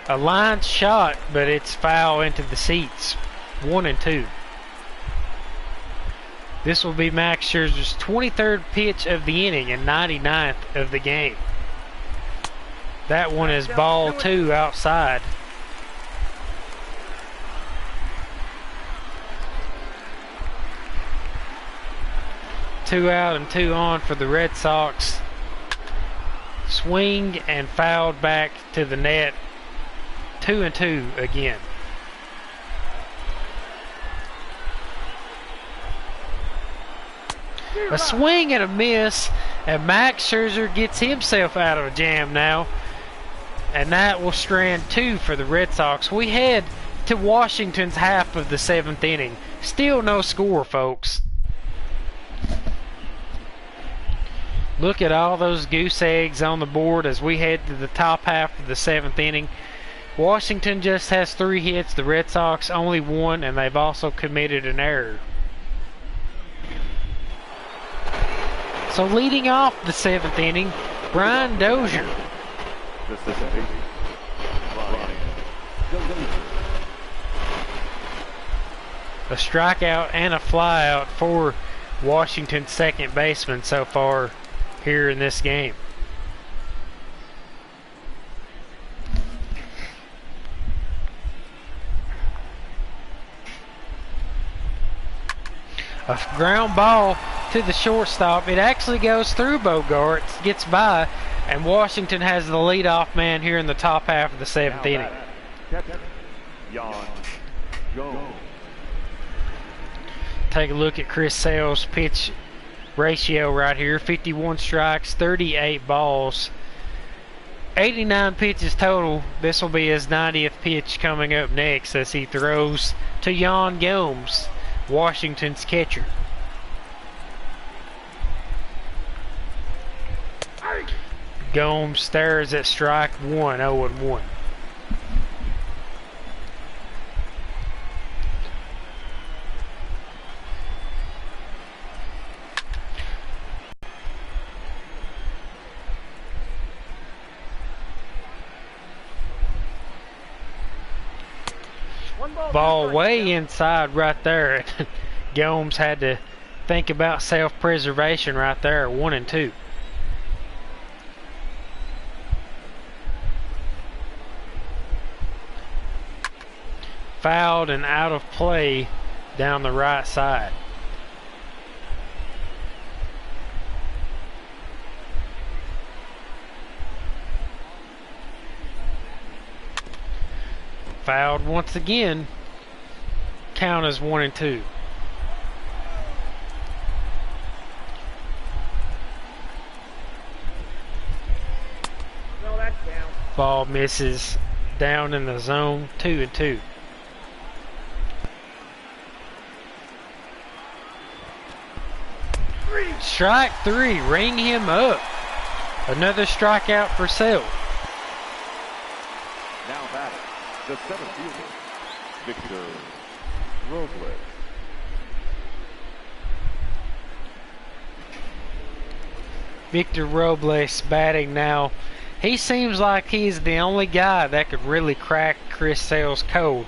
A line shot, but it's foul into the seats. 1-2. This will be Max Scherzer's 23rd pitch of the inning and 99th of the game. That one is ball 2 outside. Two out and 2 on for the Red Sox. Swing and fouled back to the net. 2-2 again. A swing and a miss, and Max Scherzer gets himself out of a jam now. And that will strand 2 for the Red Sox. We head to Washington's half of the 7th inning. Still no score, folks. Look at all those goose eggs on the board as we head to the top half of the 7th inning. Washington just has 3 hits. The Red Sox only 1, and they've also committed an error. So leading off the 7th inning, Brian Dozier. A strikeout and a flyout for Washington's second baseman so far here in this game. A ground ball to the shortstop. It actually goes through Bogaerts, gets by, and Washington has the leadoff man here in the top half of the 7th inning. Take a look at Chris Sale's pitch ratio right here. 51 strikes, 38 balls, 89 pitches total. This will be his 90th pitch coming up next as he throws to Yan Gomes, Washington's catcher. Gomes stares at strike 1, 0-1. Ball way inside right there. Gomes had to think about self-preservation right there. 1-2. Fouled and out of play down the right side. Fouled once again. Count is 1-2. No, that's down. Ball misses down in the zone. 2-2. Strike 3, ring him up. Another strikeout for Sale. Now batting, the center fielder, Victor Robles. Victor Robles batting now. He seems like he's the only guy that could really crack Chris Sale's code.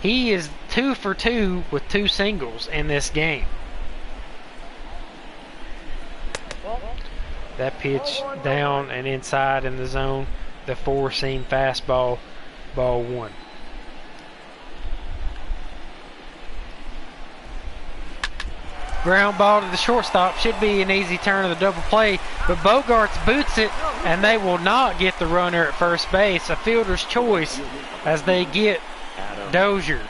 He is 2 for 2 with 2 singles in this game. That pitch down and inside in the zone. The 4-seam fastball, ball 1. Ground ball to the shortstop. Should be an easy turn of the double play, but Bogarts boots it, and they will not get the runner at first base. A fielder's choice as they get Dozier.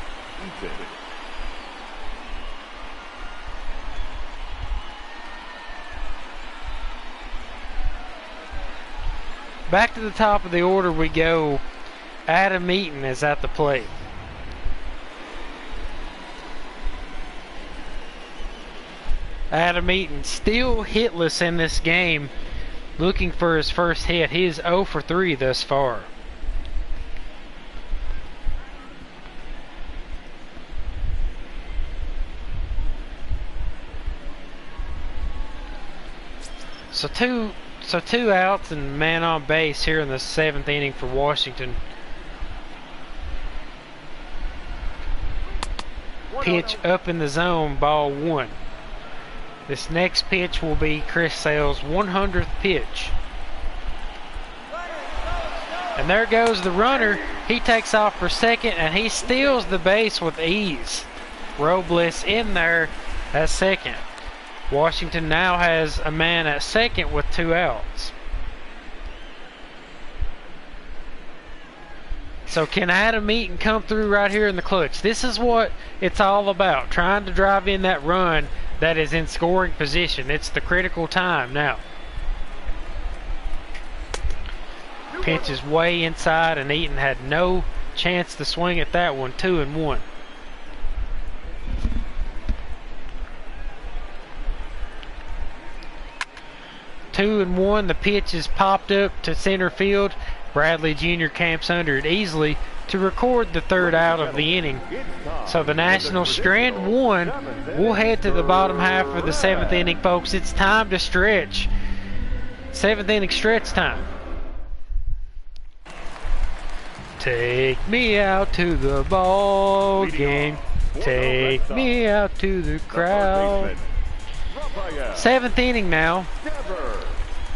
Back to the top of the order we go. Adam Eaton is at the plate. Adam Eaton still hitless in this game, looking for his first hit. He is 0 for 3 thus far. So two outs and man on base here in the 7th inning for Washington. Pitch up in the zone, ball 1. This next pitch will be Chris Sale's 100th pitch. And there goes the runner. He takes off for second and he steals the base with ease. Robles in there at second. Washington now has a man at second with 2 outs. So can Adam Eaton come through right here in the clutch? This is what it's all about, trying to drive in that run that is in scoring position. It's the critical time now. Pitch is way inside and Eaton had no chance to swing at that one. 2-1. The pitch is popped up to center field. Bradley Jr. camps under it easily to record the 3rd out of the inning. So the Nationals strand 1. We'll head to the bottom half of the 7th inning, folks. It's time to stretch. 7th inning stretch time. Take me out to the ball game. Take me out to the crowd. 7th inning now.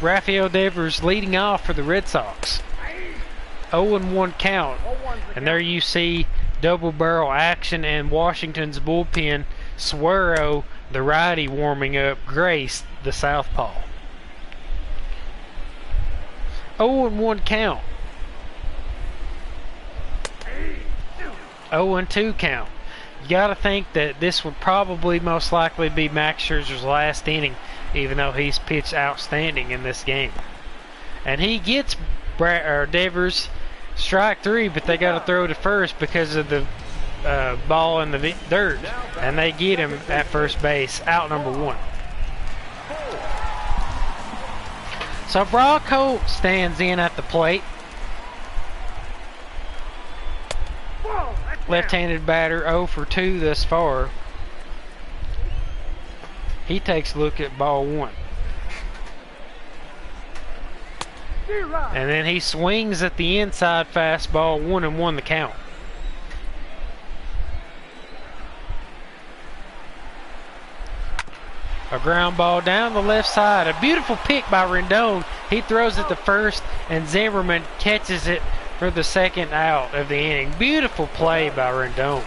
Rafael Devers leading off for the Red Sox. 0-1 count. And there you see double barrel action and Washington's bullpen. Suero, the righty, warming up. Grace, the southpaw. 0-1 count. 0-2 count. You got to think that this would probably most likely be Max Scherzer's last inning, even though he's pitched outstanding in this game. And he gets Devers strike 3, but they got to throw to first because of the ball in the dirt, and they get him at first base, out number 1. So Brock Holt stands in at the plate. Left-handed batter, 0 for 2 thus far. He takes a look at ball 1. And then he swings at the inside fastball, 1-1 the count. A ground ball down the left side. A beautiful pick by Rendon. He throws it to first, and Zimmerman catches it for the 2nd out of the inning. Beautiful play by Rendon.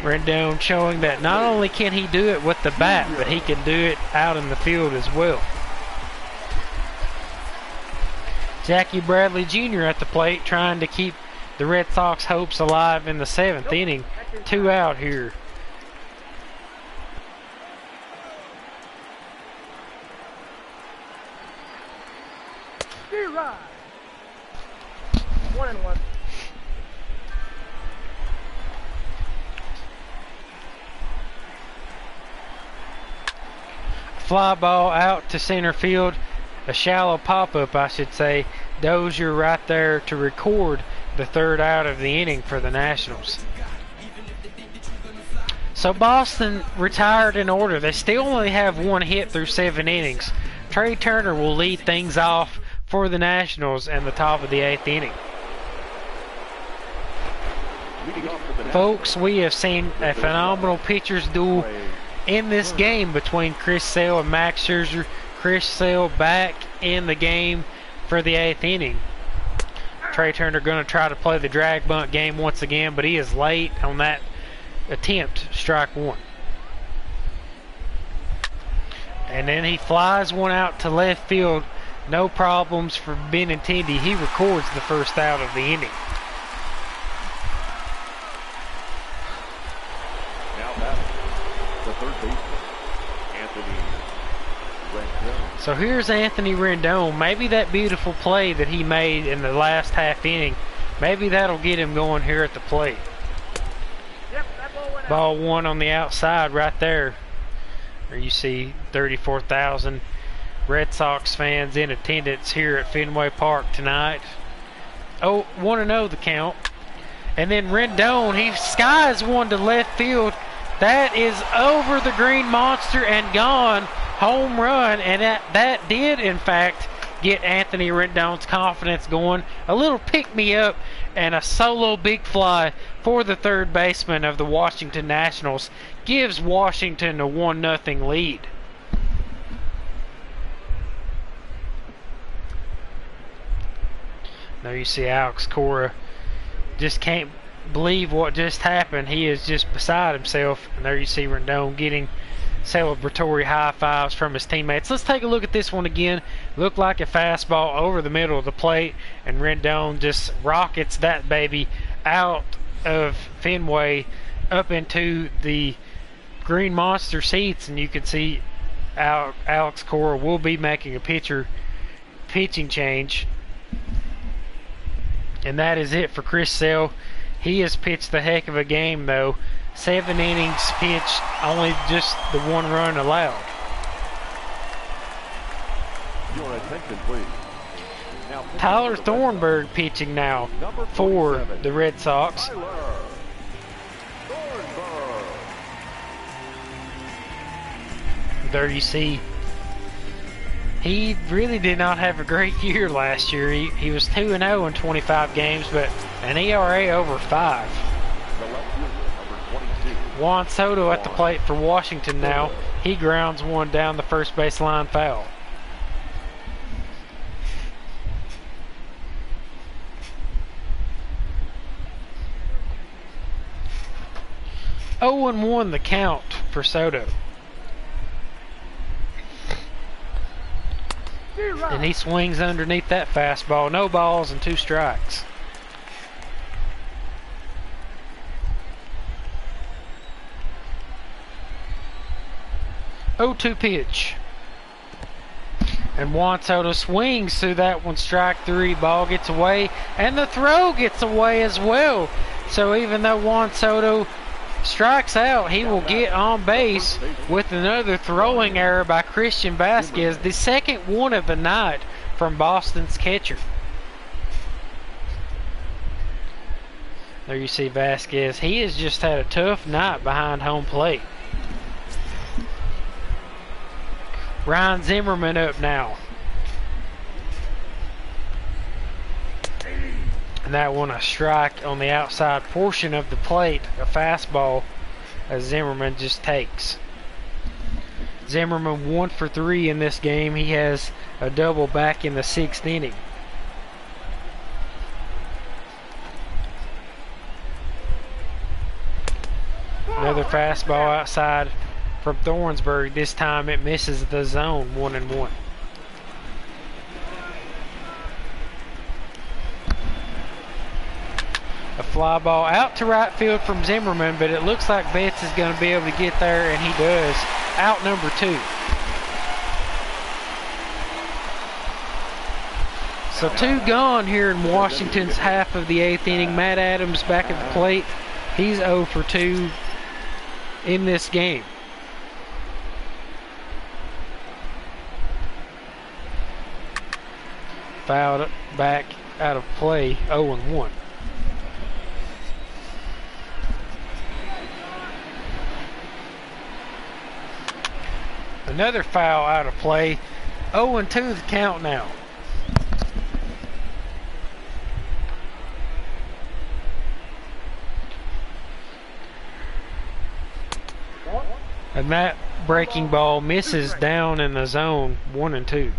Rendon showing that not only can he do it with the bat, but he can do it out in the field as well. Jackie Bradley Jr. at the plate, trying to keep the Red Sox hopes alive in the 7th inning. 2 out here. Right. 1-1. fly ball out to center field. A shallow pop-up, I should say. Dozier right there to record the third out of the inning for the Nationals. So Boston retired in order. They still only have one hit through 7 innings. Trey Turner will lead things off for the Nationals in the top of the 8th inning. Folks, we have seen a phenomenal pitcher's duel in this game between Chris Sale and Max Scherzer. Chris Sale back in the game for the 8th inning. Trey Turner going to try to play the drag bunt game once again, but he is late on that attempt, strike one. And then he flies one out to left field. No problems for Benintendi. He records the first out of the inning. Now batting, the third baseman, Anthony Rendon. So here's Anthony Rendon. Maybe that beautiful play that he made in the last half inning, maybe that'll get him going here at the plate. Yep, that ball went out. Ball one on the outside right there. There you see 34,000 Red Sox fans in attendance here at Fenway Park tonight. Oh, 1-0 the count. And then Rendon, he skies one to left field. That is over the green monster and gone. Home run, and that did in fact get Anthony Rendon's confidence going. A little pick-me-up and a solo big fly for the third baseman of the Washington Nationals gives Washington a 1-0 lead. Now you see Alex Cora just can't believe what just happened. He is just beside himself. And there you see Rendon getting celebratory high fives from his teammates. Let's take a look at this one again. Looked like a fastball over the middle of the plate, and Rendon just rockets that baby out of Fenway up into the green monster seats, and you can see Alex Cora will be making a pitching change. And that is it for Chris Sale. He has pitched the heck of a game though. 7 innings pitched, only just the 1 run allowed. Your attention, please. Now, Tyler Thornburg pitching now for the Red Sox. Tyler Thornburg. There you see, he really did not have a great year last year. He was 2-0 in 25 games, but an ERA over 5. The left fielder, number 22. Juan Soto at the plate for Washington now. He grounds one down the first base line foul. Oh, 0-1 the count for Soto. And he swings underneath that fastball. No balls and 2 strikes. 0-2 pitch. And Juan Soto swings through that one, strike 3, ball gets away, and the throw gets away as well. So even though Juan Soto strikes out, he will get on base with another throwing error by Christian Vasquez, the second one of the night from Boston's catcher. There you see Vasquez. He has just had a tough night behind home plate. Ryan Zimmerman up now. And that one a strike on the outside portion of the plate, a fastball, as Zimmerman just takes. Zimmerman 1 for 3 in this game. He has a double back in the 6th inning. Another fastball outside from Thornsburg. This time it misses the zone, 1-1. A fly ball out to right field from Zimmerman, but it looks like Betts is going to be able to get there, and he does. Out number 2. So 2 gone here in Washington's half of the 8th inning. Matt Adams back at the plate. He's 0 for 2 in this game. fouled back out of play, 0-1. Another foul out of play, 0-2 the count now. And that breaking ball misses down in the zone, 1-2.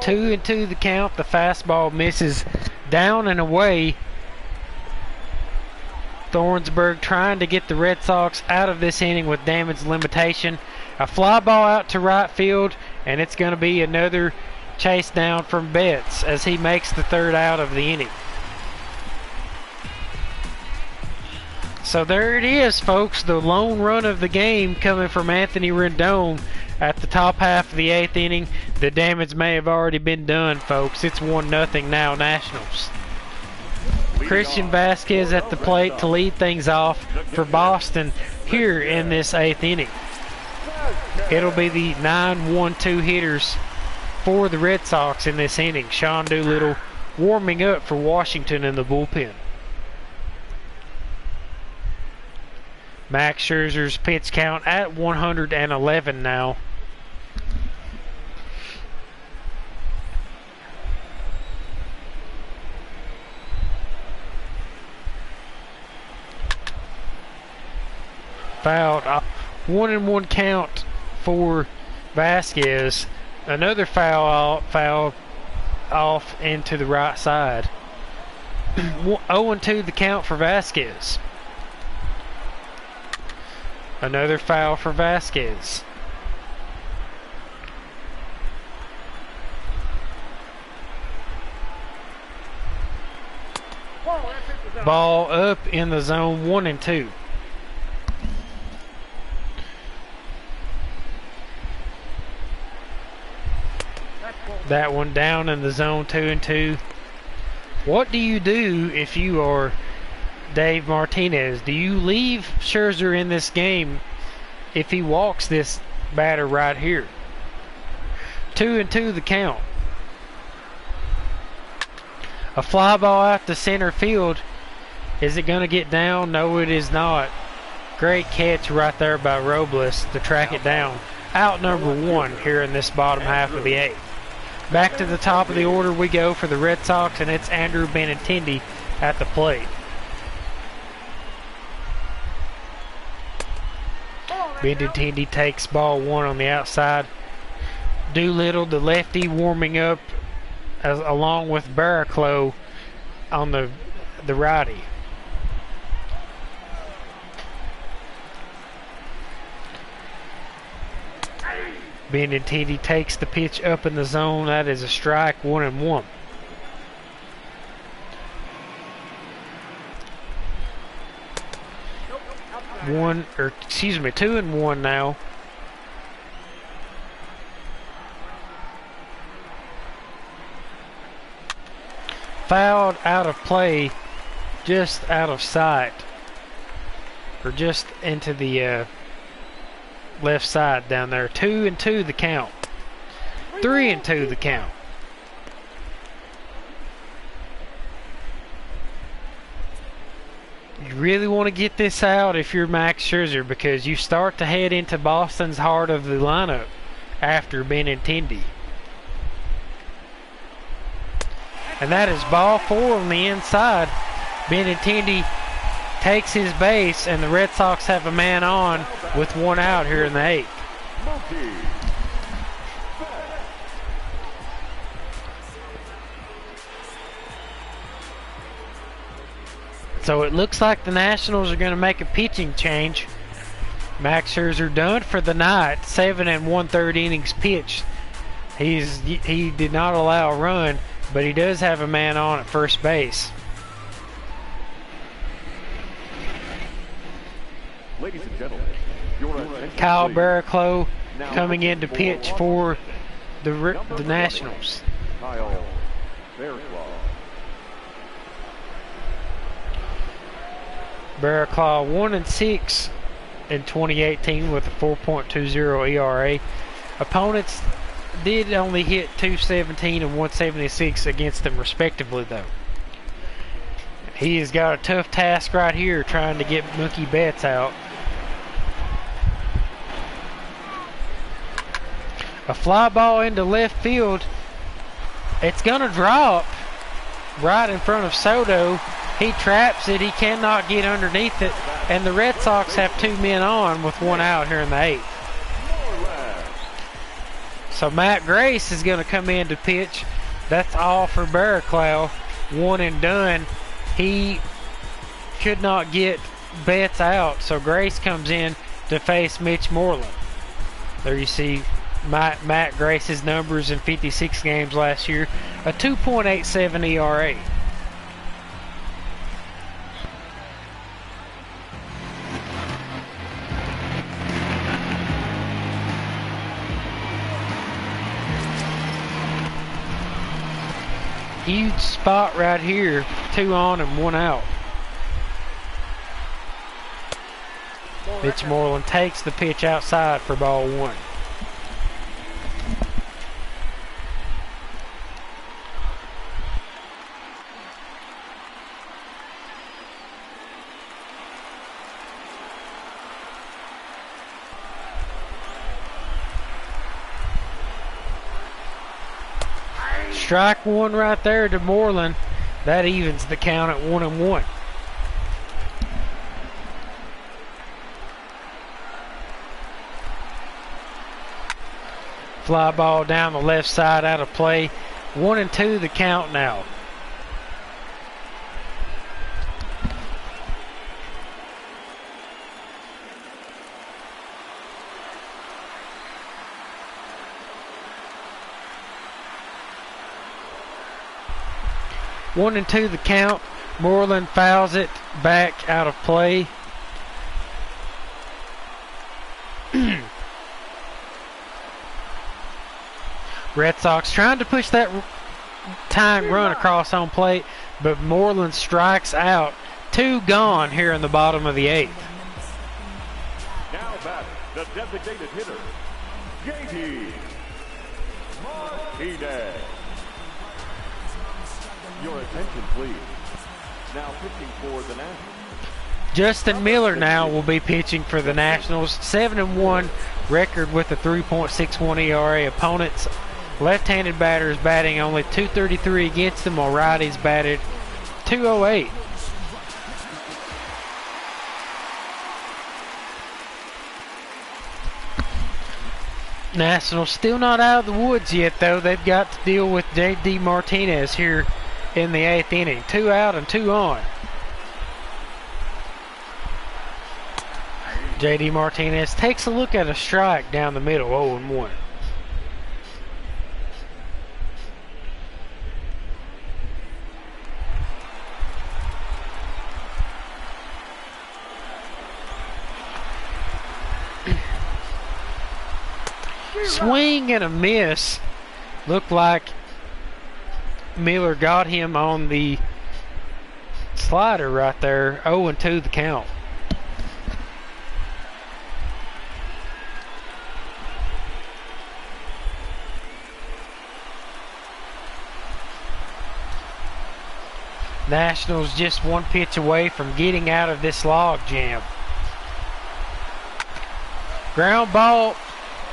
Two and two the count. The fastball misses down and away. Thornsburg trying to get the Red Sox out of this inning with damage limitation. A fly ball out to right field, and it's going to be another chase down from Betts as he makes the third out of the inning. So there it is, folks, the lone run of the game coming from Anthony Rendon at the top half of the 8th inning. The damage may have already been done, folks. It's 1-0 now, Nationals. Christian Vasquez at the plate to lead things off for Boston here in this 8th inning. It'll be the 9-1-2 hitters for the Red Sox in this inning. Sean Doolittle warming up for Washington in the bullpen. Max Scherzer's pitch count at 111 now. Fouled. 1-1 count for Vasquez. Another foul off into the right side. 0-2 the count for Vasquez. Another foul for Vasquez. Ball up in the zone, 1-2. That one down in the zone, 2-2. What do you do if you are Dave Martinez? Do you leave Scherzer in this game if he walks this batter right here? 2-2 the count. A fly ball out to center field. Is it going to get down? No, it is not. Great catch right there by Robles to track it down. Out number 1 here in this bottom half of the 8th. Back to the top of the order we go for the Red Sox, and it's Andrew Benintendi at the plate. Benintendi takes ball 1 on the outside. Doolittle, the lefty, warming up along with Barraclough on the righty. Benintendi takes the pitch up in the zone. That is a strike, 1-1. One, or excuse me, 2-1 now. Fouled out of play, just out of sight, or just into the left side down there. 2-2 the count. 3-2 the count. You really want to get this out if you're Max Scherzer, because you start to head into Boston's heart of the lineup after Benintendi. And that is ball 4 on the inside. Benintendi takes his base, and the Red Sox have a man on with 1 out here in the 8th. So it looks like the Nationals are going to make a pitching change. Max Scherzer done for the night. 7 1/3 innings pitched. He did not allow a run, but he does have a man on at first base. Ladies and gentlemen, your attention, Kyle please. Barraclough coming in to pitch for the Nationals. Kyle Bearclaw. Bearclaw 1-6 in 2018 with a 4.20 ERA. Opponents did only hit 217 and 176 against them respectively though. He has got a tough task right here trying to get Mookie Betts out. A fly ball into left field. It's gonna drop right in front of Soto. He traps it. He cannot get underneath it. And the Red Sox have 2 men on with 1 out here in the 8th. So Matt Grace is going to come in to pitch. That's all for Bearclaw. 1 and done. He could not get Betts out. So Grace comes in to face Mitch Moreland. There you see Matt Grace's numbers in 56 games last year. A 2.87 ERA. Huge spot right here. 2 on and 1 out. Mitch Moreland takes the pitch outside for ball 1. Strike 1 right there to Moreland. That evens the count at 1 and 1. Fly ball down the left side out of play. 1 and 2 the count now. One and 2 the count. Moreland fouls it back out of play. Red Sox trying to push that tying run across home plate, but Moreland strikes out. 2 gone here in the bottom of the 8th. Now batter, the designated hitter, JD Martinez. Your attention, please. Now pitching for the Nationals. Justin Miller now will be pitching for the Nationals. 7-1 record with a 3.61 ERA. Opponents, left-handed batters batting only .233 against them, while righties batted .208. Nationals still not out of the woods yet, though. They've got to deal with JD Martinez here in the 8th inning. 2 out and 2 on. JD Martinez takes a look at a strike down the middle, 0-1. Swing and a miss. Looked like Miller got him on the slider right there. 0-2 the count. Nationals just 1 pitch away from getting out of this log jam. Ground ball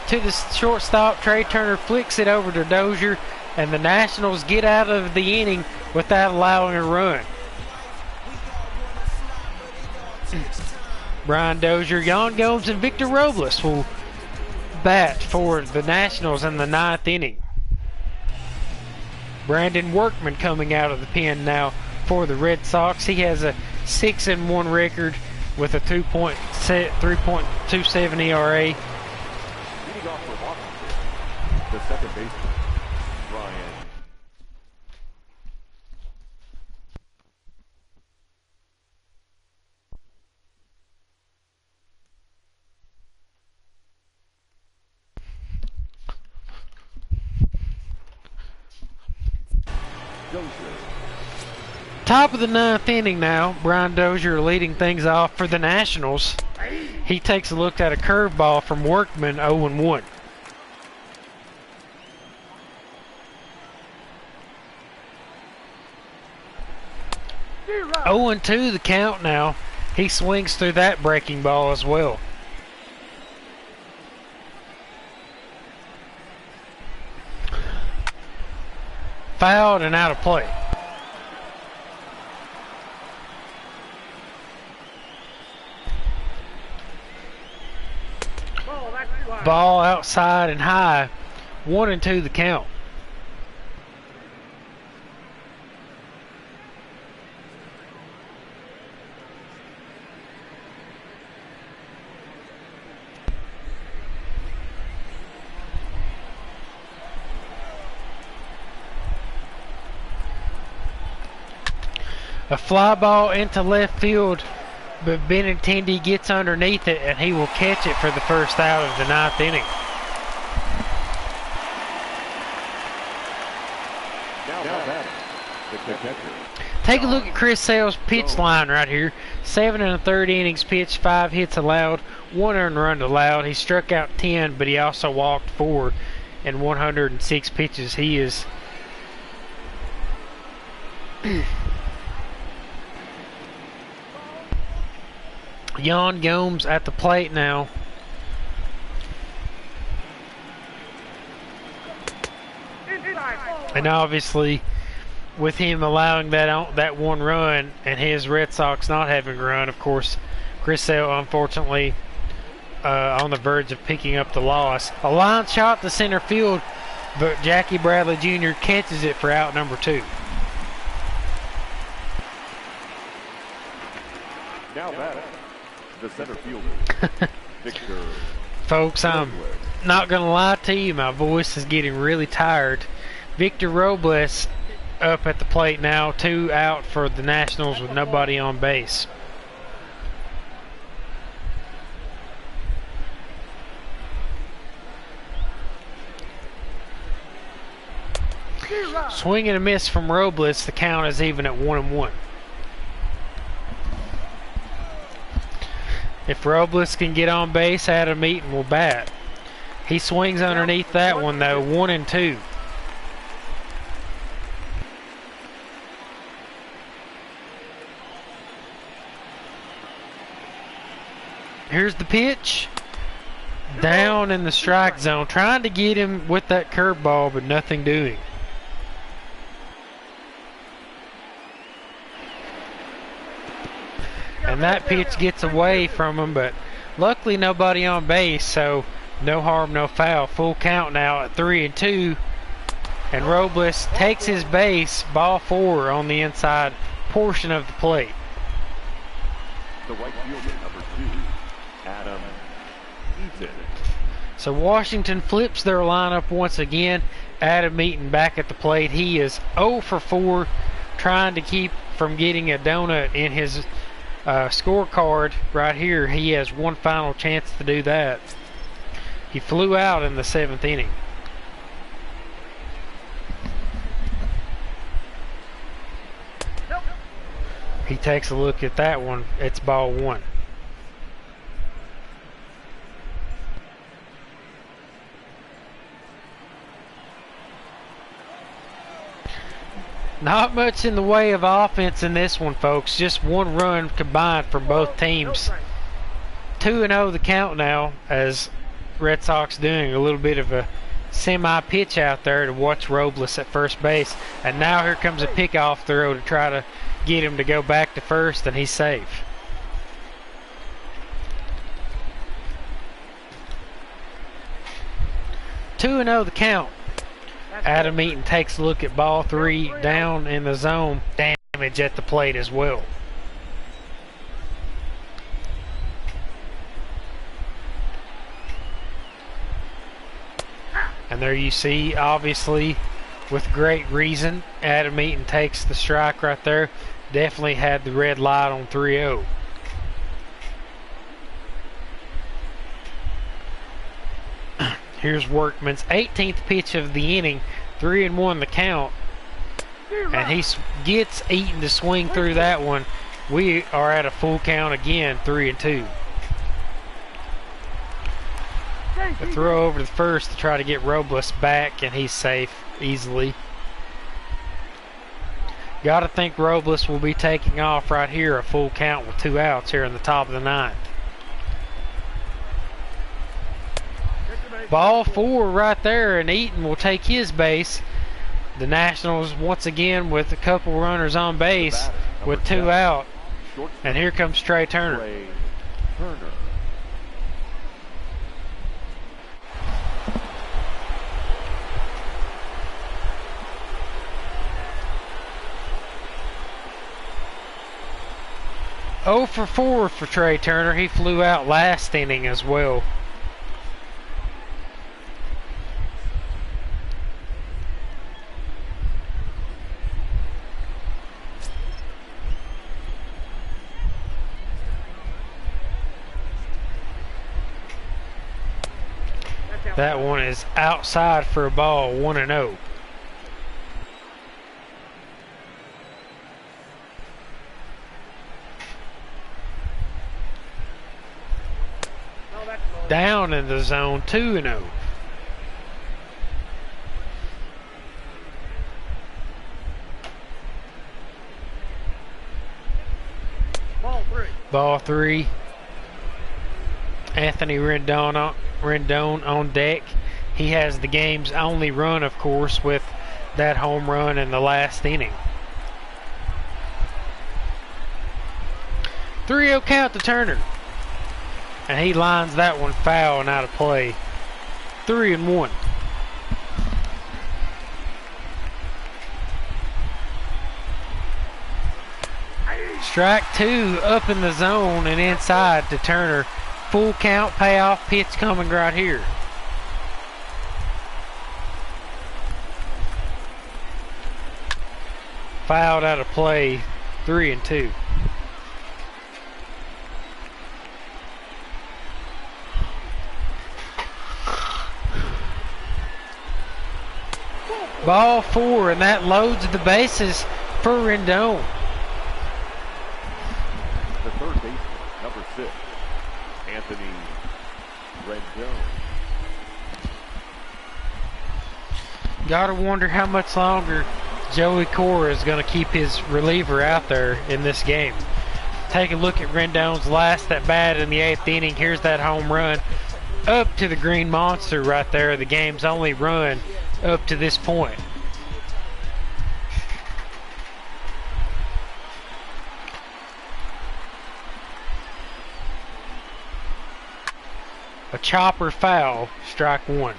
to the shortstop. Trey Turner flicks it over to Dozier, and the Nationals get out of the inning without allowing a run. Brian Dozier, Jan Gomes, and Victor Robles will bat for the Nationals in the 9th inning. Brandon Workman coming out of the pen now for the Red Sox. He has a 6-1 record with a 3.27 ERA. Leading off for Washington, the second baseman, Ryan. Dozier. Top of the 9th inning now. Brian Dozier leading things off for the Nationals. He takes a look at a curveball from Workman, 0-1. 0-2 the count now. He swings through that breaking ball as well. Fouled and out of play. Ball outside and high. 1-2 the count. A fly ball into left field, but Benintendi gets underneath it and he will catch it for the first out of the 9th inning. Now batting, the catcher. Take a look at Chris Sale's pitch line right here. 7 1/3 innings pitched, 5 hits allowed, 1 earned run allowed. He struck out 10, but he also walked 4 in 106 pitches. He is Jan Gomes at the plate now. And obviously, with him allowing that one run and his Red Sox not having a run, of course, Chris Sale unfortunately on the verge of picking up the loss. A line shot to center field, but Jackie Bradley Jr. catches it for out number 2. Now batting, the center fielder, Victor. Folks, I'm not going to lie to you, my voice is getting really tired. Victor Robles up at the plate now, 2 out for the Nationals with nobody on base. Swing and a miss from Robles, the count is even at 1-1. If Robles can get on base, Adam Eaton will bat. He swings underneath that one though, 1-2. Here's the pitch. Down in the strike zone. Trying to get him with that curveball, but nothing doing. And that pitch gets away from him, but luckily nobody on base, so no harm, no foul. Full count now at 3-2. And Robles takes his base, ball 4 on the inside portion of the plate. The right fielder, number 2, Adam Eaton. So Washington flips their lineup once again. Adam Eaton back at the plate. He is 0 for 4, trying to keep from getting a donut in his scorecard right here. He has one final chance to do that. He flew out in the 7th inning. He takes a look at that one. It's ball 1. Not much in the way of offense in this one, folks. Just 1 run combined from both teams. 2-0 the count now, as Red Sox doing a little bit of a semi-pitch out there to watch Robles at first base. And now here comes a pickoff throw to try to get him to go back to first, and he's safe. Two and 0 the count. Adam Eaton takes a look at ball 3 down in the zone. Damage at the plate as well. And there you see, obviously, with great reason, Adam Eaton takes the strike right there. Definitely had the red light on 3-0. Here's Workman's 18th pitch of the inning. 3-1 the count. and he gets Eaton to swing through that one. We are at a full count again, 3-2. A throw over to the first to try to get Robles back, and he's safe easily. Got to think Robles will be taking off right here, a full count with 2 outs here in the top of the 9th. Ball 4 right there, and Eaton will take his base. The Nationals once again with a couple runners on base with 2 out. And here comes Trey Turner. Oh for 4 for Trey Turner. He flew out last inning as well. That one is outside for a ball, 1-0. Down in the zone, 2-0. Ball 3. Anthony Rendon on deck. He has the game's only run, of course, with that home run in the last inning. 3-0 count to Turner. And he lines that one foul and out of play. 3-1. Strike 2 up in the zone and inside to Turner. Full count, payoff pitch coming right here. Fouled out of play, 3-2. Ball 4, and that loads the bases for Rendon. The third baseman, number 6, Anthony Rendon. Gotta wonder how much longer Joey Cora is going to keep his reliever out there in this game. Take a look at Rendon's last at bat in the 8th inning. Here's that home run up to the Green Monster right there. The game's only run up to this point. A chopper foul, strike 1.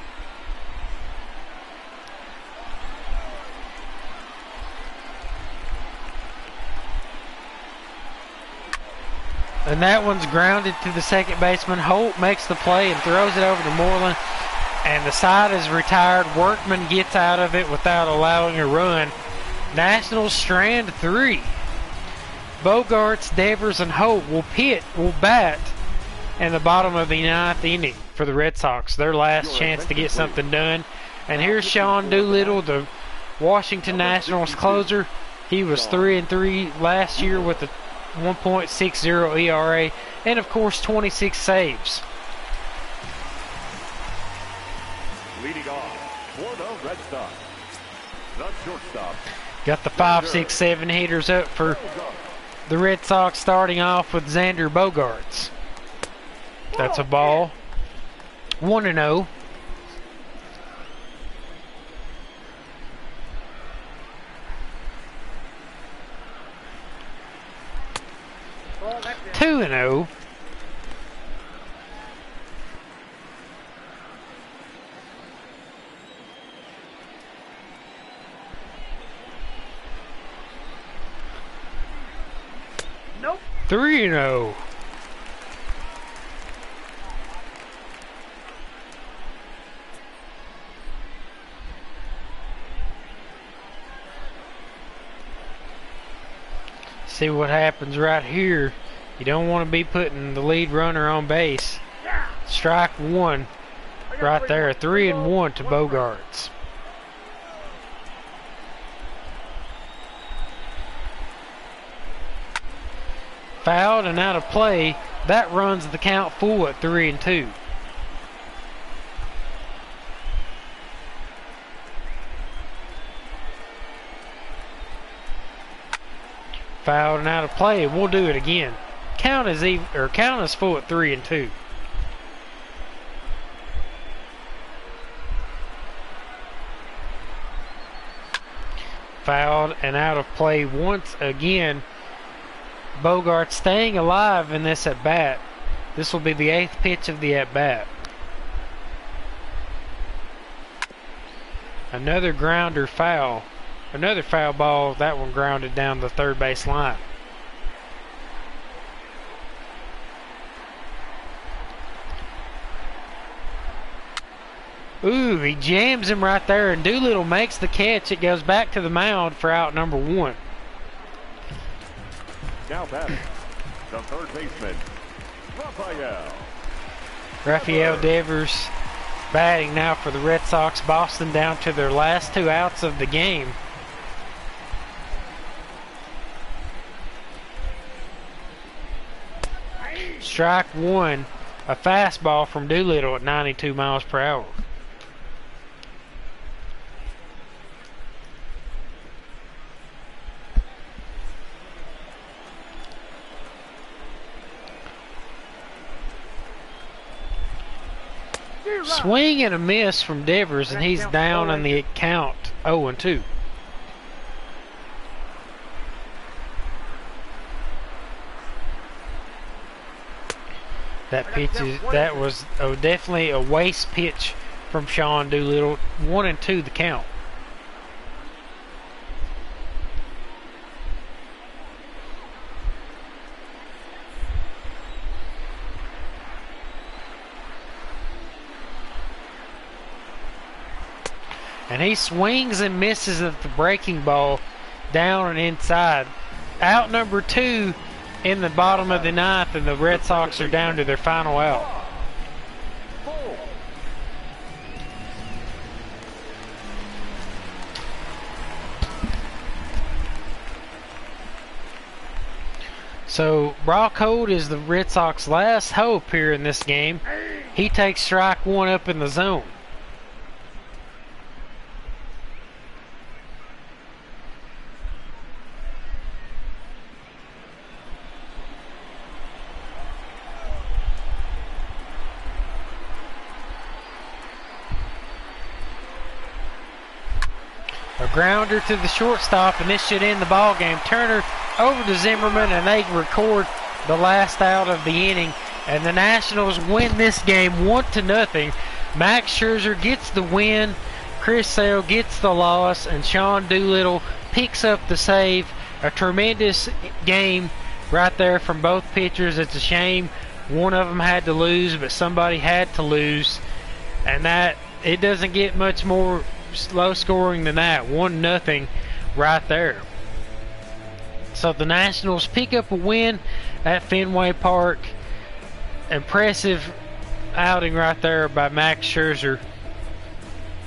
And that one's grounded to the second baseman. Holt makes the play and throws it over to Moreland. And the side is retired. Workman gets out of it without allowing a run. Nationals strand 3. Bogarts, Devers, and Holt will bat in the bottom of the 9th inning for the Red Sox. Their last chance to get something done. And here's Sean Doolittle, the Washington Nationals closer. He was 3-3 last year with a 1.60 ERA and of course 26 saves. Leading off for the Red Sox, the shortstop. Got the 5, 6, 7 hitters up for the Red Sox, starting off with Xander Bogaerts. That's a ball. 1-0. That's 2-0. Nope. 3-0. See what happens right here. You don't want to be putting the lead runner on base. Strike 1 right there. 3-1 to Bogaerts. Fouled and out of play. That runs the count full at 3-2. Fouled and out of play, and we'll do it again. Count is even, or count is full at 3-2. Fouled and out of play once again. Bogart staying alive in this at bat. This will be the 8th pitch of the at bat. Another grounder foul. Another foul ball. That one grounded down the third base line. Ooh, he jams him right there, and Doolittle makes the catch. It goes back to the mound for out number 1. Now batting, the third baseman, Rafael Devers batting now for the Red Sox. Boston down to their last 2 outs of the game. Strike 1, a fastball from Doolittle at 92 miles per hour. Swing and a miss from Devers, and he's down in the count 0-2. That was definitely a waste pitch from Sean Doolittle. 1-2 the count. And he swings and misses at the breaking ball down and inside. Out number 2 in the bottom of the 9th, and the Red Sox are down to their final out. So Brock Holt is the Red Sox last hope here in this game. He takes strike 1 up in the zone. A grounder to the shortstop, and this should end the ball game. Turner over to Zimmerman, and they record the last out of the inning. And the Nationals win this game 1-0. Max Scherzer gets the win, Chris Sale gets the loss, and Sean Doolittle picks up the save. A tremendous game right there from both pitchers. It's a shame one of them had to lose, but somebody had to lose. And that, it doesn't get much more low scoring than that. 1-0 right there. So the Nationals pick up a win at Fenway Park. Impressive outing right there by Max Scherzer.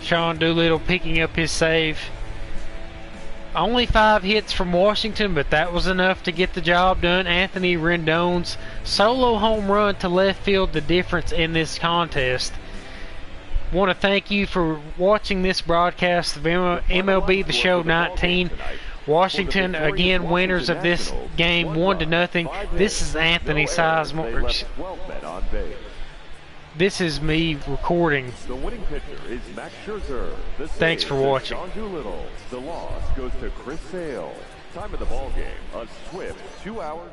Sean Doolittle picking up his save. Only 5 hits from Washington, but that was enough to get the job done. Anthony Rendon's solo home run to left field, the difference in this contest. Want to thank you for watching this broadcast of MLB The Show 19. Washington again winners of this game 1-0. This is Anthony Sizemore. This is me recording. The winning pitcher is Max Scherzer. Thanks for watching. Sean Doolittle. The loss goes to Chris Sale. Time of the ball game, a swift 2 hours.